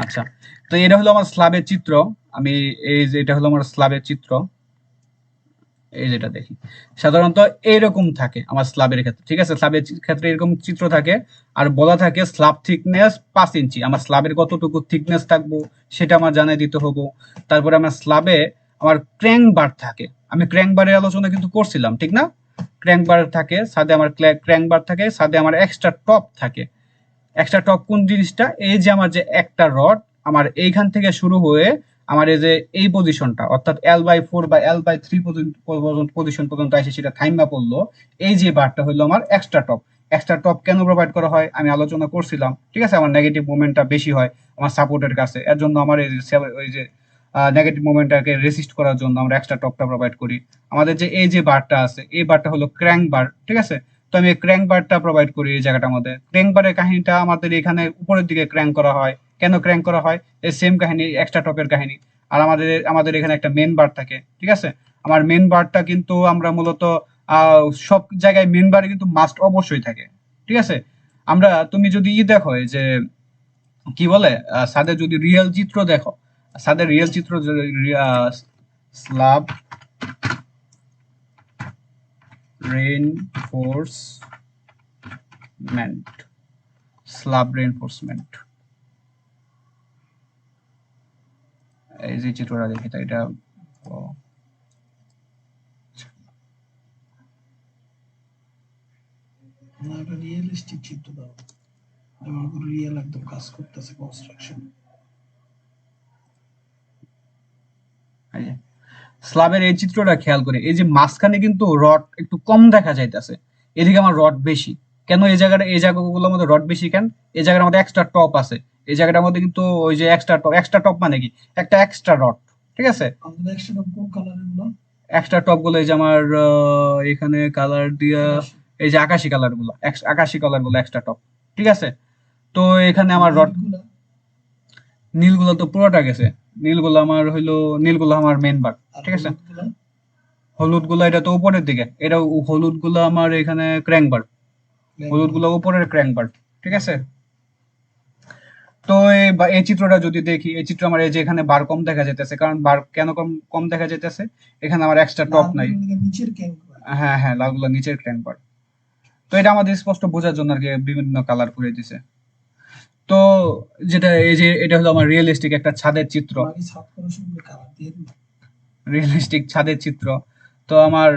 আচ্ছা, তো এটা হলো আমার স্ল্যাবের চিত্র। আমি এই যে এটা হলো আমার স্ল্যাবের চিত্র, এই যেটা দেখি সাধারণত এইরকম থাকে আমার স্ল্যাবের ক্ষেত্রে, ঠিক আছে। স্ল্যাবের ক্ষেত্রে এরকম চিত্র থাকে, আর বলা থাকে স্ল্যাব থিকনেস 5 ইঞ্চি। আমার স্ল্যাবের কতটুকু থিকনেস থাকবো সেটা আমার জানিয়ে দিতে হবো। তারপরে আমার স্ল্যাবে আমার ক্র্যাঙ্ক বার থাকে, আমি ক্র্যাঙ্ক বারের আলোচনা কিন্তু করছিলাম, ঠিক না। ক্র্যাঙ্ক বার থাকে সাথে, আমার ক্র্যাঙ্ক বার থাকে সাথে, আমার এক্সট্রা টপ থাকে। এক্সট্রা টপ কোন জিনিসটা, এই যে আমার যে একটা রড আমার এইখান থেকে শুরু হয়ে আমার এই যে এই পজিশনটা অর্থাৎ L/4 বা L/3 পজিশন পর্যন্ত এসে সেটা থাইমা পড়লো, এই যে বারটা হলো আমার এক্সট্রা টপ। এক্সট্রা টপ কেন প্রোভাইড করা হয় আমি আলোচনা করছিলাম, ঠিক আছে। আমার নেগেটিভ মোমেন্টটা বেশি হয় আমার সাপোর্টের কাছে, এর জন্য আমার ওই যে নেগেটিভ মোমেন্টটাকে রেসিস্ট করার জন্য আমরা এক্সট্রা টপটা প্রোভাইড করি। আমাদের যে এই যে বারটা আছে এই বারটা হলো ক্র্যাঙ্ক বার, ঠিক আছে। তো আমি ক্র্যাঙ্ক বারটা প্রোভাইড করি এই জায়গাটার মধ্যে। ক্র্যাঙ্ক বারের কাহিনীটা আমাদের এখানে উপরের দিকে ক্র্যাঙ্ক করা হয়। কেন ক্র্যাঙ্ক করা হয়? এই সেম কাহিনী, এক্সট্রা টপের কাহিনী। আর আমাদের এখানে একটা মেন বার থাকে, ঠিক আছে। আমার মেন বারটা কিন্তু আমরা মূলত সব জায়গায় মেন বারে কিন্তু মাস্ট অবশ্যই থাকে, ঠিক আছে। তুমি যদি দেখো এই যে কি বলে সাদের যদি রিয়েল চিত্র দেখো, সাদের রিয়েল চিত্র স্ল্যাব রেইনফোর্সমেন্ট, স্ল্যাব রেইনফোর্সমেন্ট, এই যে চিত্রটা দেখি তো এটা একটা রিয়েলিস্টিক চিত্র দাও, যেমন রিয়েল একদম কাজ করতেছে কনস্ট্রাকশন। স্ল্যাবের এই চিত্রটা খেয়াল করে এই যে মাঝখানে কিন্তু রড একটু কম দেখা যাইতেছে, এদিকে আমার রড বেশি। কেন এই জায়গাগুলোর মধ্যে রড বেশি কেন? এই জায়গাটার মধ্যে এক্সট্রা টপ আছে, এই জায়গাটার মধ্যে কিন্তু ওই যে এক্সট্রা টপ মানে কি একটা এক্সট্রা রড, ঠিক আছে। আমাদের এক্সট্রা কোন কালারের গুলো? এক্সট্রা টপ গুলো এই যে আমার এখানে কালার দিয়া এই যে আকাশি কালার গুলো এক্সট্রা টপ, ঠিক আছে। তো এখানে আমার রড নীলগুলো তো পুরোটা গেছে, নীলগুলো আমার মেন বার, ঠিক আছে। হলুদ গুলো এটা তো উপরের দিকে, এটা হলুদ গুলো আমার এখানে ক্র্যাঙ্ক বার, হলুদ গুলো উপরের ক্র্যাঙ্ক বার, ঠিক আছে। তো এই চিত্রটা যদি দেখি, এই চিত্র আমার এই যে এখানে বার কম দেখা যাইতেছে, কারণ বার কেন কম কম দেখা যাইতেছে, এখানে আমার এক্সট্রা টপ নাই। নিচের ক্র্যাঙ্ক বার, হ্যাঁ হ্যাঁ, লালগুলো নিচের ক্র্যাঙ্ক বার। তো এটা আমাদের স্পষ্ট বোঝার জন্য আর কি বিভিন্ন কালার করে দিছে। তো যেটা এই যে এটা হলো আমার রিয়েলিস্টিক একটা ছাদের চিত্র, রিয়েলিস্টিক ছাদের চিত্র। তো আমার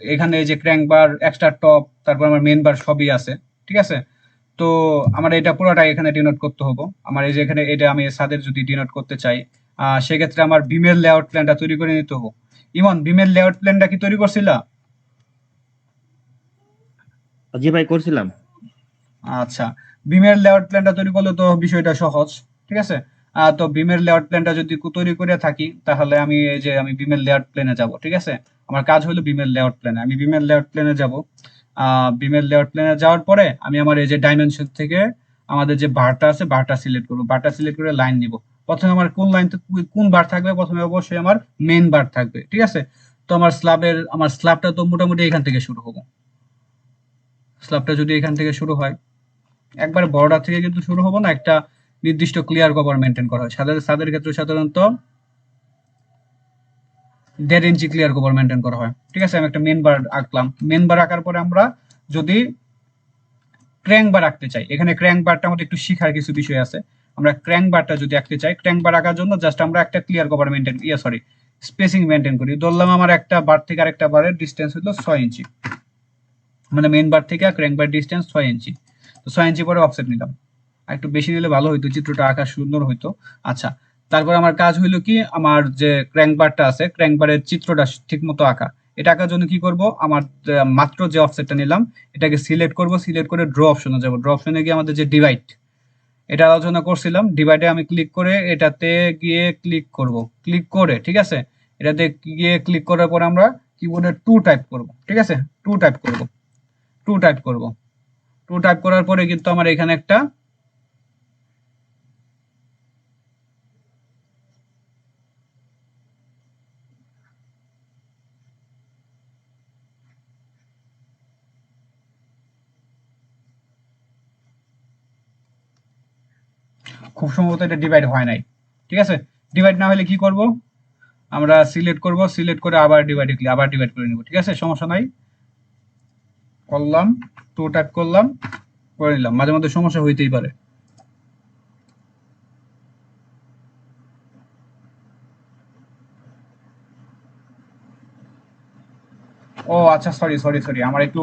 এখানে এই যে ক্র্যাঙ্ক বার, এক্সট্রা টপ, তারপর আমার মেন বার সবই আছে, ঠিক আছে। তো আমার এটা পুরোটাই এখানে ডিনোট করতে হবে। আমার এই যে এখানে এটা আমি ছাদের যদি ডিনোট করতে চাই, সেক্ষেত্রে আমার বিমের লেআউট প্ল্যানটা তৈরি করে নিতে হবে। ইমন, বিমের লেআউট প্ল্যানটা কি তৈরি করছিলা? জি ভাই করছিলাম। আচ্ছা, বিমের লেআউট প্ল্যানটা তৈরি করলে তো বিষয়টা সহজ, ঠিক আছে। তো বিমের লেআউট প্ল্যানটা যদি তৈরি করে থাকি, তাহলে আমি বিমের লেআউট প্ল্যানে যাব, ঠিক আছে। আমার কাজ হলো বিমের লেআউট প্ল্যানে, আমি বিমের লেআউট প্ল্যানে যাব। বিমের লেআউট প্ল্যানে যাওয়ার পরে আমি আমার এই যে ডাইমেনশন থেকে আমাদের যে বারটা আছে বারটা সিলেক্ট করব, বারটা সিলেক্ট করে লাইন নিব। প্রথমে আমার কোন বার থাকবে? প্রথমে অবশ্যই আমার মেন বার থাকবে, ঠিক আছে। তো আমার স্ল্যাবটা তো মোটামুটি এখান থেকে শুরু হবো। স্ল্যাবটা যদি এখান থেকে শুরু হয়, একবারে বর্ডার থেকে কিন্তু শুরু হবো না, একটা নির্দিষ্ট ক্লিয়ার কভার মেনটেন করা হয়। ছাদের ক্ষেত্রে সাধারণত 1.5 ইঞ্চি ক্লিয়ার কভার মেনটেন করা হয়, ঠিক আছে। আমি একটা মেন বার আঁকলাম। মেন বার আঁকার পরে আমরা যদি ক্র্যাঙ্ক বার আঁকতে চাই, এখানে ক্র্যাঙ্ক বারটা আমাদের একটু শিখার কিছু বিষয় আছে। আমরা ক্র্যাঙ্ক বারটা যদি আঁকতে চাই, ক্র্যাঙ্ক বার আঁকার জন্য জাস্ট আমরা একটা ক্লিয়ার কভার স্পেসিং মেনটেন করি। ধরলাম আমার একটা বার থেকে আরেকটা বারের ডিস্টেন্স হলো 6 ইঞ্চি, মানে মেন বার থেকে ক্র্যাঙ্ক বার ডিস্টেন্স 6 ইঞ্চি। তো 6 ইঞ্চি পরে অফসেট নিলাম, আর একটু বেশি নিলে ভালো হইতো, চিত্রটা আঁকা সুন্দর হইতো। আচ্ছা, তারপর আমার কাজ হইলো কি, আমার যে ক্র্যাঙ্ক বারটা আছে ক্র্যাঙ্ক বারের চিত্রটা ঠিক মতো আঁকা। এটা আঁকার জন্য কি করব, আমার মাত্র যে অফসেটটা নিলাম এটাকে সিলেক্ট করব, সিলেক্ট করে ড্র অপশনে যাব। ড্র অপশনে গিয়ে আমাদের যে ডিভাইড, এটা আলোচনা করছিলাম, ডিভাইডে আমি ক্লিক করে এটাতে গিয়ে ক্লিক করব, ক্লিক করে, ঠিক আছে। এটাতে গিয়ে ক্লিক করার পর আমরা কিবোর্ডে 2 টাইপ করব, ঠিক আছে। 2 টাইপ করব, 2 টাইপ করব। 2 টাইপ করার পরে কিন্তু আমার এখানে একটা খুব সম্ভবত এটা ডিভাইড হয় নাই, ঠিক আছে। ডিভাইড না হলে কি করব, আমরা সিলেক্ট করব, সিলেক্ট করে আবার ডিভাইড করে নিব, ঠিক আছে, সমস্যা নাই। করলাম, 2 টাইপ করলাম, করে নিলাম। মাঝে মধ্যে সমস্যা হইতেই পারে। ও আচ্ছা, সরি, আমার একটু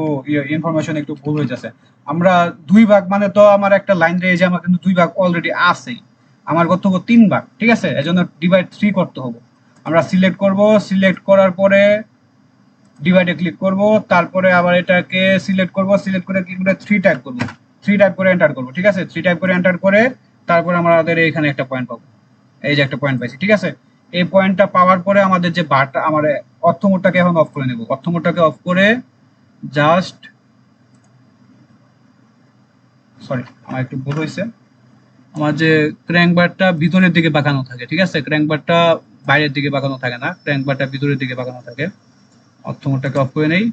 ইনফরমেশন একটু ভুল হয়ে যাচ্ছে। আমরা 2 ভাগ মানে তো আমার একটা লাইন রে, যে আমার কিন্তু 2 ভাগ অলরেডি আছেই। আমার করতে হবে 3 ভাগ, ঠিক আছে? এজন্য ডিভাইড 3 করতে হবে। আমরা সিলেক্ট করব, সিলেক্ট করার পরে ডিভাইডে ক্লিক করব, তারপরে আবার এটাকে সিলেক্ট করব, সিলেক্ট করে ক্লিক করে 3 টাইপ করব, 3 টাইপ করে এন্টার করব, ঠিক আছে? 3 টাইপ করে এন্টার করে তারপর আমাদের এখানে একটা পয়েন্ট পাবো, এই যে একটা পয়েন্ট পাইছি, ঠিক আছে? এই পয়েন্টটা পাওয়ার পরে আমাদের যে বারটা, আমার অর্থ মোডটাকে এখন অফ করে নেব। অর্থ মোডটাকে অফ করে জাস্ট, সরি আমার একটু ভুল হয়েছে, আমার যে ক্র্যাঙ্ক বারটা ভিতরের দিকে বাঁকানো থাকে, ঠিক আছে? ক্র্যাঙ্ক বারটা বাইরের দিকে বাঁকানো থাকে না, ক্র্যাঙ্ক বারটা ভিতরের দিকে বাঁকানো থাকে। অর্থ মোডটাকে অফ করে নেই,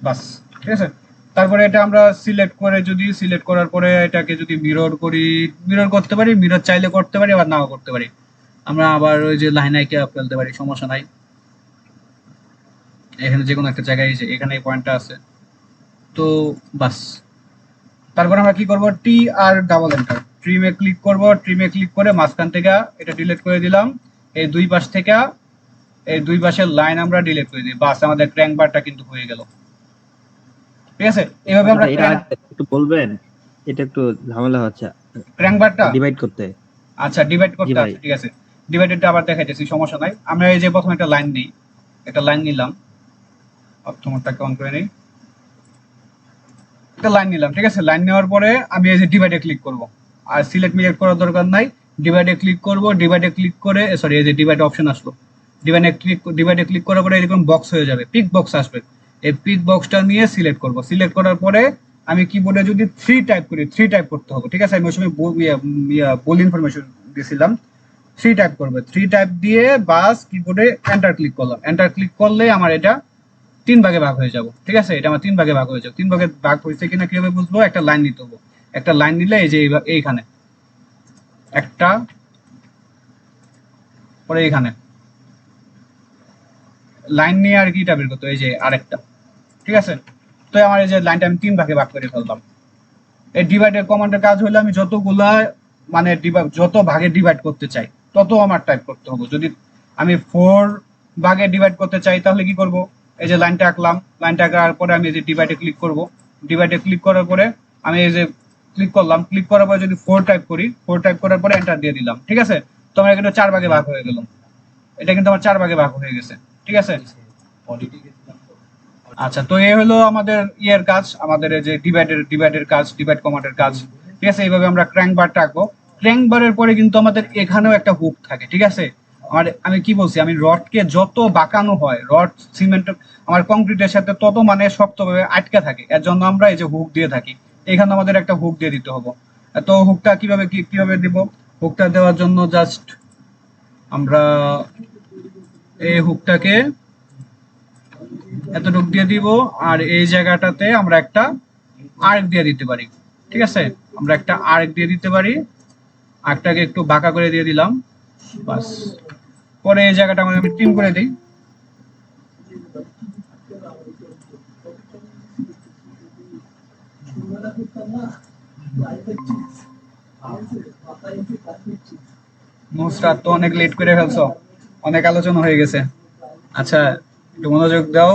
বাস, ঠিক আছে? তারপরে এটা আমরা সিলেক্ট করে, যদি সিলেক্ট করার পরে এটাকে যদি মিরর করি, মিরর করতে পারি, মিরর চাইলে করতে পারি, আবার নাও করতে পারি। আমরা আবার ওই যে লাইন আইকে ফেলতে পারি, সমস্যা নাই। এখানে যে কোনো একটা জায়গায়, এখানে এই পয়েন্টটা আছে, তো বাস। তারপর আমরা কি করব, টি আর ডাবল এন্টার, ট্রিমে ক্লিক করব, ট্রিমে ক্লিক করে মাঝখান থেকে এটা ডিলিট করে দিলাম। এই দুই পাশ থেকে এই দুই পাশের লাইন আমরা ডিলিট করে দিই, বাস, আমাদের ক্র্যাঙ্ক বারটা কিন্তু হয়ে গেল, ঠিক আছে? এইভাবে আমরা এটা একটু বলবেন, এটা একটু ঝামেলা হচ্ছে ক্র্যাঙ্ক বারটা ডিভাইড করতে। আচ্ছা, ডিভাইড জি করতে ভাই। আছে, ঠিক আছে। ডিভাইডেডটা আবার দেখাইতেছি, সমস্যা নাই। আমরা এই যে প্রথমে একটা লাইন নিই, একটা লাইন নিলাম, অপশনটাকে অন করে নিই, একটা লাইন নিলাম, ঠিক আছে? লাইন নেওয়ার পরে আমি এই যে ডিভাইডে ক্লিক করব, আর সিলেক্ট মিলেক্ট করার দরকার নাই, ডিভাইডে ক্লিক করব, ডিভাইডে ক্লিক করে, সরি, এই যে ডিভাইড অপশন আসলো, ডিভাইডে ক্লিক করার পরে এরকম বক্স হয়ে যাবে, পিক বক্স আসবে। এই পিক বক্সটা নিয়ে সিলেক্ট করব, সিলেক্ট করার পরে আমি কিবোর্ডে যদি 3 টাইপ করি, 3 টাইপ করতে হবে, ঠিক আছে? আমি ওই সময় ভুল ইনফরমেশন দিয়েছিলাম, 3 টাইপ করবে, 3 টাইপ দিয়ে বাস কিবোর্ডে এন্টার ক্লিক করলাম, এন্টার ক্লিক করলে আমার এটা 3 ভাগে ভাগ হয়ে যাব, ঠিক আছে? এটা আমার 3 ভাগে ভাগ হয়ে যাবে। 3 ভাগে ভাগ হয়েছে কিনা কিভাবে বুঝবো, একটা লাইন নিতে হবে, একটা লাইন নিলে এই যে এইখানে একটা, পরে এইখানে লাইন নিয়ে আর কিটা বের করতে, এই যে আরেকটা, ঠিক আছে? তো আমার এই যে লাইনটা আমি 3 ভাগে ভাগ করে ফেললাম। এই ডিভাইডের কমান্ডের কাজ হলো আমি যতগুলা, মানে যত ভাগে ডিভাইড করতে চাই তত আমার টাইপ করতে হবে। যদি আমি 4 ভাগে ডিভাইড করতে চাই তাহলে কি করব, এই যে লাইনটা আঁকলাম, লাইনটা আঁকার পরে আমি এই যে ডিভাইডে ক্লিক করব, ডিভাইডে ক্লিক করার পরে আমি এই যে ক্লিক করলাম, ক্লিক করার পরে যদি 4 টাইপ করি, 4 টাইপ করার পরে এন্টার দিয়ে দিলাম, ঠিক আছে? তো আমার এখানে 4 ভাগে ভাগ হয়ে গেল, এটা কিন্তু আমার 4 ভাগে ভাগ হয়ে গেছে, ঠিক আছে? আচ্ছা, তো এই হলো আমাদের ইয়ের কাজ, আমাদের এই যে ডিভাইডের কাজ, ডিভাইড কমান্ডের কাজ, ঠিক আছে? এইভাবে আমরা ক্র্যাঙ্ক বারটা আঁকবো। ক্র্যাঙ্ক বারের পরে কিন্তু আমাদের এখানেও একটা হুক থাকে, ঠিক আছে? আমি কি বলছি, আমি রডকে যত বাঁকানো হয়, রড সিমেন্ট আমার কংক্রিটের সাথে তত মানে শক্তভাবে আটকে থাকে, এর জন্য আমরা এই যে হুক দিয়ে থাকি। এখানে আমাদের একটা হুক দিয়ে দিতে হবে। তো হুকটা কিভাবে দিব, হুকটা দেওয়ার জন্য জাস্ট আমরা এই হুকটাকে এতটুক দিয়ে দিব, আর এই জায়গাটাতে আমরা একটা আর্ক দিয়ে দিতে পারি, ঠিক আছে? আমরা একটা আর্ক দিয়ে দিতে পারি, আর্কটাকে একটু বাঁকা করে দিয়ে দিলাম, বাস। পরে এই জায়গাটা আমি ট্রিম করে দিই, নুসরাত তো অনেক লেট করে ফেলছো, অনেক আলোচনা হয়ে গেছে। আচ্ছা, একটু মনোযোগ দাও,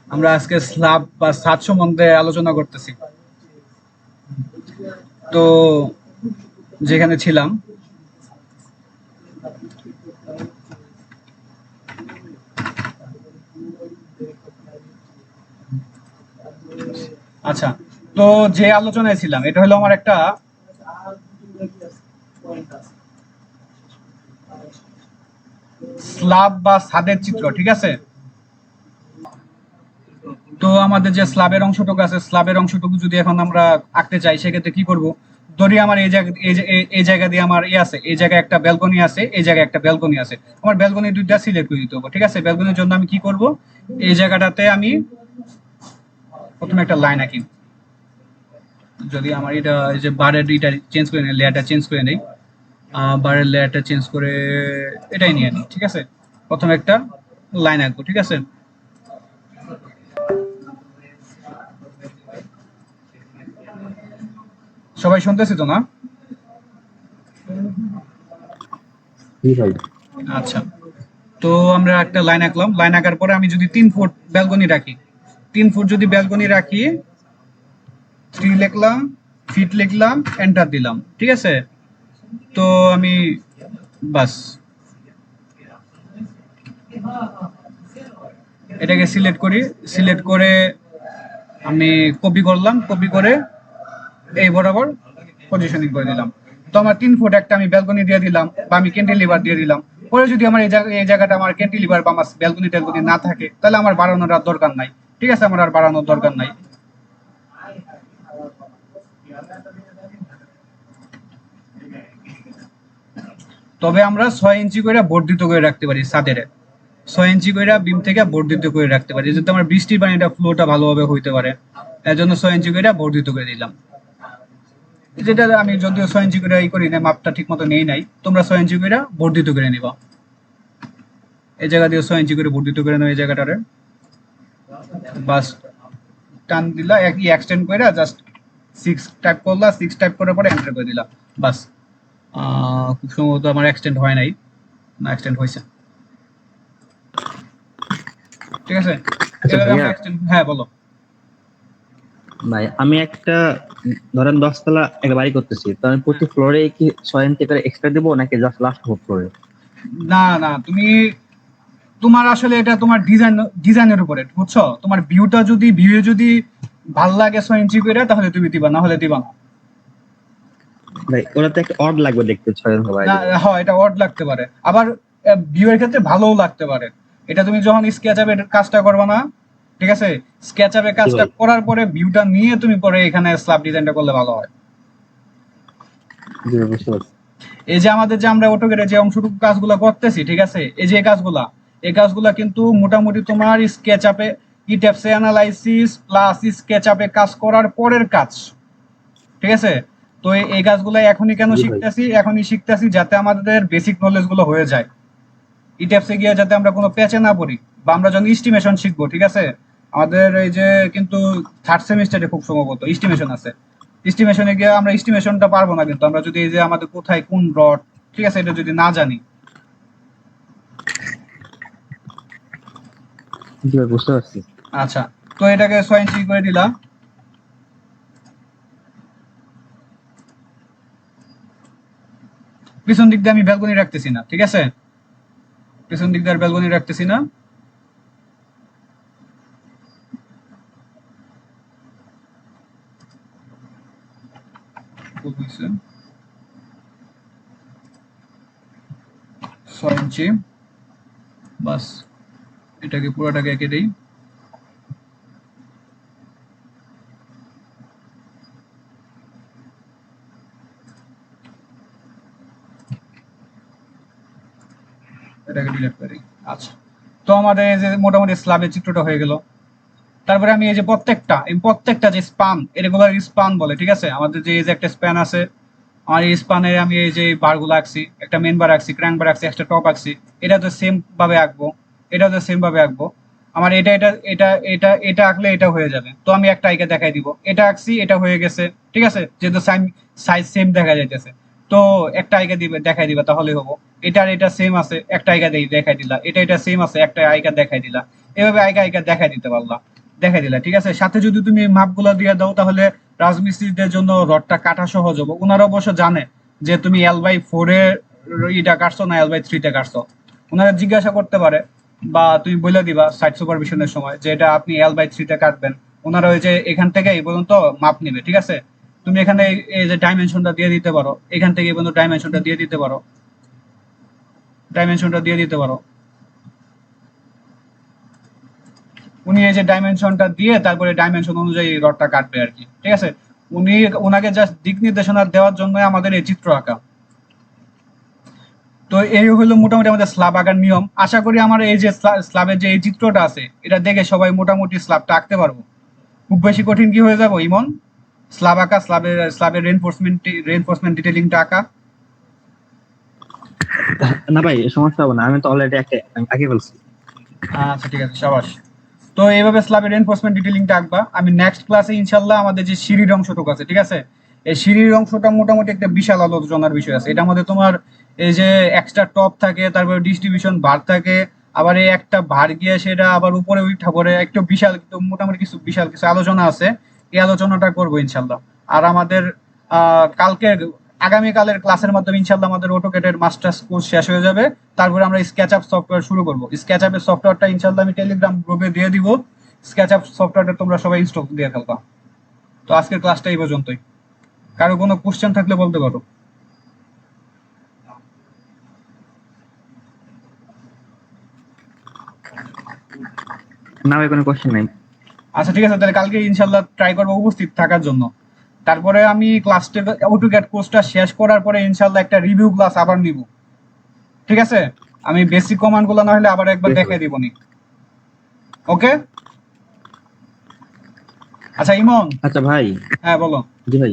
আমরা আজকে স্ল্যাব বা ছাদ সম্বন্ধে আলোচনা করতেছি। তো যেখানে ছিলাম, আচ্ছা, তো যে আলোচনায় ছিলাম এটা হলো আমার একটা স্ল্যাব বা ছাদের চিত্র, ঠিক আছে? তো আমাদের যে স্ল্যাবের অংশটুকু আছে, স্ল্যাবের অংশটুকু যদি এখন আমরা আঁকতে চাই, সেক্ষেত্রে কি করব, ধরি আমার এই জায়গা দিয়ে আমার আছে, এই জায়গায় একটা ব্যালকনি আছে, এই জায়গায় একটা ব্যালকনি আছে, আমার ব্যালকনি দুইটা সিলেক্ট করে দিতে হবে, ঠিক আছে? ব্যালকনির জন্য আমি কি করব, এই জায়গাটাতে আমি প্রথমে একটা লাইন আঁকি, যদি আমার এটা এই যে বারের এটা চেঞ্জ করে নেই, লেয়ারটা চেঞ্জ করে নেই, বারের লেয়ারটা চেঞ্জ করে এটাই নিয়ে নিই, ঠিক আছে? প্রথমে একটা লাইন আঁকবো, ঠিক আছে? সবাই শুনতেছি তো না? আচ্ছা, তো আমরা একটা লাইন আঁকলাম, লাইন আঁকার পরে আমি যদি 3 ফুট ব্যালকনি রাখি, 3 ফুট যদি ব্যালকনি রাখি, 3 লিখলাম, ফিট লিখলাম, এন্টার দিলাম, ঠিক আছে। তো আমি বাস এটাকে সিলেক্ট করি, সিলেক্ট করে আমি কপি করলাম, কপি করে এই বরাবর পজিশনিং করে দিলাম। তো আমার 3 ফুট একটা আমি ব্যালকনি দিয়ে দিলাম, বা আমি ক্যান্টিলিভার দিয়ে দিলাম। পরে যদি আমার এই জায়গাটা আমার ক্যান্টিলিভার বা আমার ব্যালকনি ট্যালকনি না থাকে, তাহলে আমার বাড়ানোর আর দরকার নাই, ঠিক আছে, আমার আর বাড়ানোর দরকার নাই। তবে আমরা 6 ইঞ্চি করে বর্ধিত করে রাখতে পারি ছাদের, 6 ইঞ্চি করে বিম থেকে বর্ধিত করে রাখতে পারি, যাতে আমার বৃষ্টির পানিটা ফ্লোটা ভালোভাবে হইতে পারে। এর জন্য 6 ইঞ্চি করে বর্ধিত করে দিলাম। যেটা আমি যদিও 6 ইঞ্চি করে করি না, মাপটা ঠিক মতো নেই নাই, তোমরা 6 ইঞ্চি করে বর্ধিত করে নিবা। এই জায়গা দিয়ে 6 ইঞ্চি করে বর্ধিত করে নাও এই জায়গাটারে, বাস টান দিলা, একই এক্সটেন্ড করে জাস্ট 6 টাইপ করলা, 6 টাইপ করার পরে এন্টার করে দিলা, বাস। খুব সম্ভবত আমার এক্সটেন্ড হয় নাই, না এক্সটেন্ড হয়েছে, ঠিক আছে। আচ্ছা এভাবে আমরা ভাইয়া, extend, হ্যাঁ বলো। ভাই আমি একটা ধরেন 10 তলা একটা বাড়ি করতেছি, তো আমি প্রতি ফ্লোরে কি 6 ইঞ্চি করে এক্সট্রা দেবো নাকি জাস্ট লাস্ট ফ্লোরে? না না, তুমি তোমার আসলে এটা তোমার ডিজাইনের উপরে, বুঝছো, তোমার ভিউ যদি ভাল লাগে 6 ইঞ্চি করে, তাহলে তুমি দিবা, না হলে দিবা না। ভাই ওরা তো একটা অড লাগবে দেখতে 6 ইঞ্চি বাড়ি না, দিলে। হ্যাঁ, এটা অড লাগতে পারে, আবার ভিউ এর ক্ষেত্রে ভালোও লাগতে পারে। এটা তুমি যখন স্কেচ আপে কাজটা করবে না, ঠিক আছে, স্কেচ আপে কি কাজটা ভাই? করার পরে ভিউটা নিয়ে তুমি পরে এখানে স্ল্যাব ডিজাইনটা করলে ভালো হয়। জি ভাই, বুঝতে পারছি। এই যে আমাদের যে আমরা অটোকেটে যে অংশটুকু কাজগুলো করতেছি, ঠিক আছে, এই যে এই কাজগুলা কিন্তু মোটামুটি তোমার স্কেচ আপে ইটেপসে অ্যানালাইসিস প্লাস স্কেচ আপে কাজ করার পরের কাজ, ঠিক আছে। তো এই কাজগুলো এখনই কেন জি ভাই। শিখতেছি যাতে আমাদের বেসিক নলেজ গুলো হয়ে যায়, ইটেপসে গিয়ে যাতে আমরা কোনো প্যাচে না পড়ি, বা আমরা যখন এস্টিমেশন শিখবো, ঠিক আছে, আমাদের এই যে কিন্তু 3rd সেমিস্টারে খুব সম্ভবত এস্টিমেশন আছে। এস্টিমেশনে গিয়ে আমরা এস্টিমেশনটা পারবো না, কিন্তু আমরা যদি এই যে আমাদের কোথায় কোন রড, ঠিক আছে, এটা যদি না জানি। জি ভাই, বুঝতে পারছি। আচ্ছা, তো এটাকে 6 ইঞ্চি করে দিলাম। পিছন দিক দিয়ে আমি ব্যালকনি রাখতেছি না, ঠিক আছে, পিছন দিক দিয়ে আর ব্যালকনি রাখতেছি না। ভুল হয়েছে, 6 ইঞ্চি, বাস। এটাকে পুরোটাকে এঁকে দিই। এটাকে ডিলিট করি। আচ্ছা, তো আমাদের এই যে মোটামুটি স্ল্যাবের চিত্রটা হয়ে গেল। তারপরে আমি এই যে প্রত্যেকটা যে স্পান, রেগুলার স্পান বলে, ঠিক আছে, আমাদের যে এই যে একটা স্প্যান আছে, আমার এই স্পানে আমি এই যে বারগুলো আঁকছি, একটা মেন বার আঁকছি, ক্র্যাঙ্ক বার আঁকছি, একটা টপ আঁকছি, এটা তো সেম ভাবে আঁকবো, এটাও তো সেম ভাবে আঁকবো। আমার এটা এটা এটা এটা এটা আঁকলে এটা হয়ে যাবে, তো আমি একটা আইকা দেখাই দিব, এটা আঁকছি, এটা হয়ে গেছে, ঠিক আছে, যেহেতু সাইজ সেম দেখা যাইতেছে, তো একটা আইকা দেখাই দিবা, তাহলে হবো। এটা সেম আছে, একটা আইকা দেখাই দিলা, এটা সেম আছে, একটা আইকা দেখাই দিলা। এভাবে আইকা আইকা দেখাই দিতে পারলাম, দেখাই দিলা, ঠিক আছে। সাথে যদি তুমি মাপগুলো দিয়ে দাও, তাহলে রাজমিস্ত্রিদের জন্য রডটা কাটা সহজ হবে। ওনারা অবশ্য জানে যে তুমি L/4 এর ইটা কাটছো না L/3 কাটছো, ওনারা জিজ্ঞাসা করতে পারে, বা তুমি বলে দিবা সাইট সুপারভিশনের সময় যে এটা আপনি L/3 কাটবেন। ওনারা ওই যে এখান থেকে এই পর্যন্ত মাপ নেবে, ঠিক আছে। তুমি এখানে এই যে ডাইমেনশনটা দিয়ে দিতে পারো, এখান থেকে এই পর্যন্ত ডাইমেনশনটা দিয়ে দিতে পারো, ডাইমেনশনটা দিয়ে দিতে পারো। উনি এই যে ডাইমেনশনটা দিয়ে তারপরে ডাইমেনশন অনুযায়ী রডটা কাটবে আর কি, ঠিক আছে। ওনাকে জাস্ট দিক নির্দেশনা দেওয়ার জন্য আমাদের এই চিত্র আঁকা। তো এই হলো মোটামুটি আমাদের স্ল্যাব আঁকার নিয়ম। আশা করি আমার এই যে স্ল্যাবের যে এই চিত্রটা আছে, এটা দেখে সবাই মোটামুটি স্ল্যাবটা আঁকতে পারবো। খুব বেশি কঠিন কি হয়ে যাবো ইমন? স্ল্যাব আঁকা, স্ল্যাবের রেনফোর্সমেন্ট ডিটেইলিংটা আঁকা। না ভাই, সমস্যা হবে না, আমি তো অলরেডি আগে ফেলছি। আচ্ছা, ঠিক আছে, সাবাস। তো এইভাবে স্ল্যাবের রেনফোর্সমেন্ট ডিটেইলিংটা আঁকবা। আমি নেক্সট ক্লাসে ইনশাল্লাহ আমাদের যে সিঁড়ির অংশটুকু আছে, ঠিক আছে, এই সিঁড়ির অংশটা মোটামুটি একটা বিশাল আলোচনার বিষয় আছে। এটার মধ্যে তোমার এই যে এক্সট্রা টপ থাকে, তারপরে ডিস্ট্রিবিউশন ভার থাকে, আবার এই একটা ভার গিয়ে সেটা আবার উপরে উঠা পড়ে, মোটামুটি কিছু বিশাল কিছু আলোচনা আছে। এই আলোচনাটা করবো ইনশাল্লাহ। আর আমাদের কালকে আগামীকালের ক্লাসের মাধ্যমে ইনশাআল্লাহ আমাদের অটোক্যাডের মাস্টার্স কোর্স শেষ হয়ে যাবে। তারপরে আমরা স্কেচআপ সফটওয়্যার শুরু করব। স্কেচআপের সফটওয়্যারটা ইনশাআল্লাহ আমি টেলিগ্রাম গ্রুপে দিয়ে দিব। স্কেচআপ সফটওয়্যারটা তোমরা সবাই ইনস্টল দিয়ে ফেলবা। তো আজকের ক্লাসটা এই পর্যন্তই। কারো কোনো কোশ্চেন থাকলে বলতে পারো। না ভাই, কোনো কোশ্চেন নাই। আচ্ছা ঠিক আছে, তাহলে কালকে ইনশাআল্লাহ ট্রাই করবো উপস্থিত থাকার জন্য। তারপরে আমি ক্লাসটা অটোক্যাড কোর্সটা শেষ করার পরে ইনশাআল্লাহ একটা রিভিউ ক্লাস আবার নিব। ঠিক আছে, আমি বেসিক কমান্ডগুলো না হলে আবার একবার দেখিয়ে দিব নি। ওকে, আচ্ছা ইমন। আচ্ছা ভাই। হ্যাঁ বলো। জি ভাই।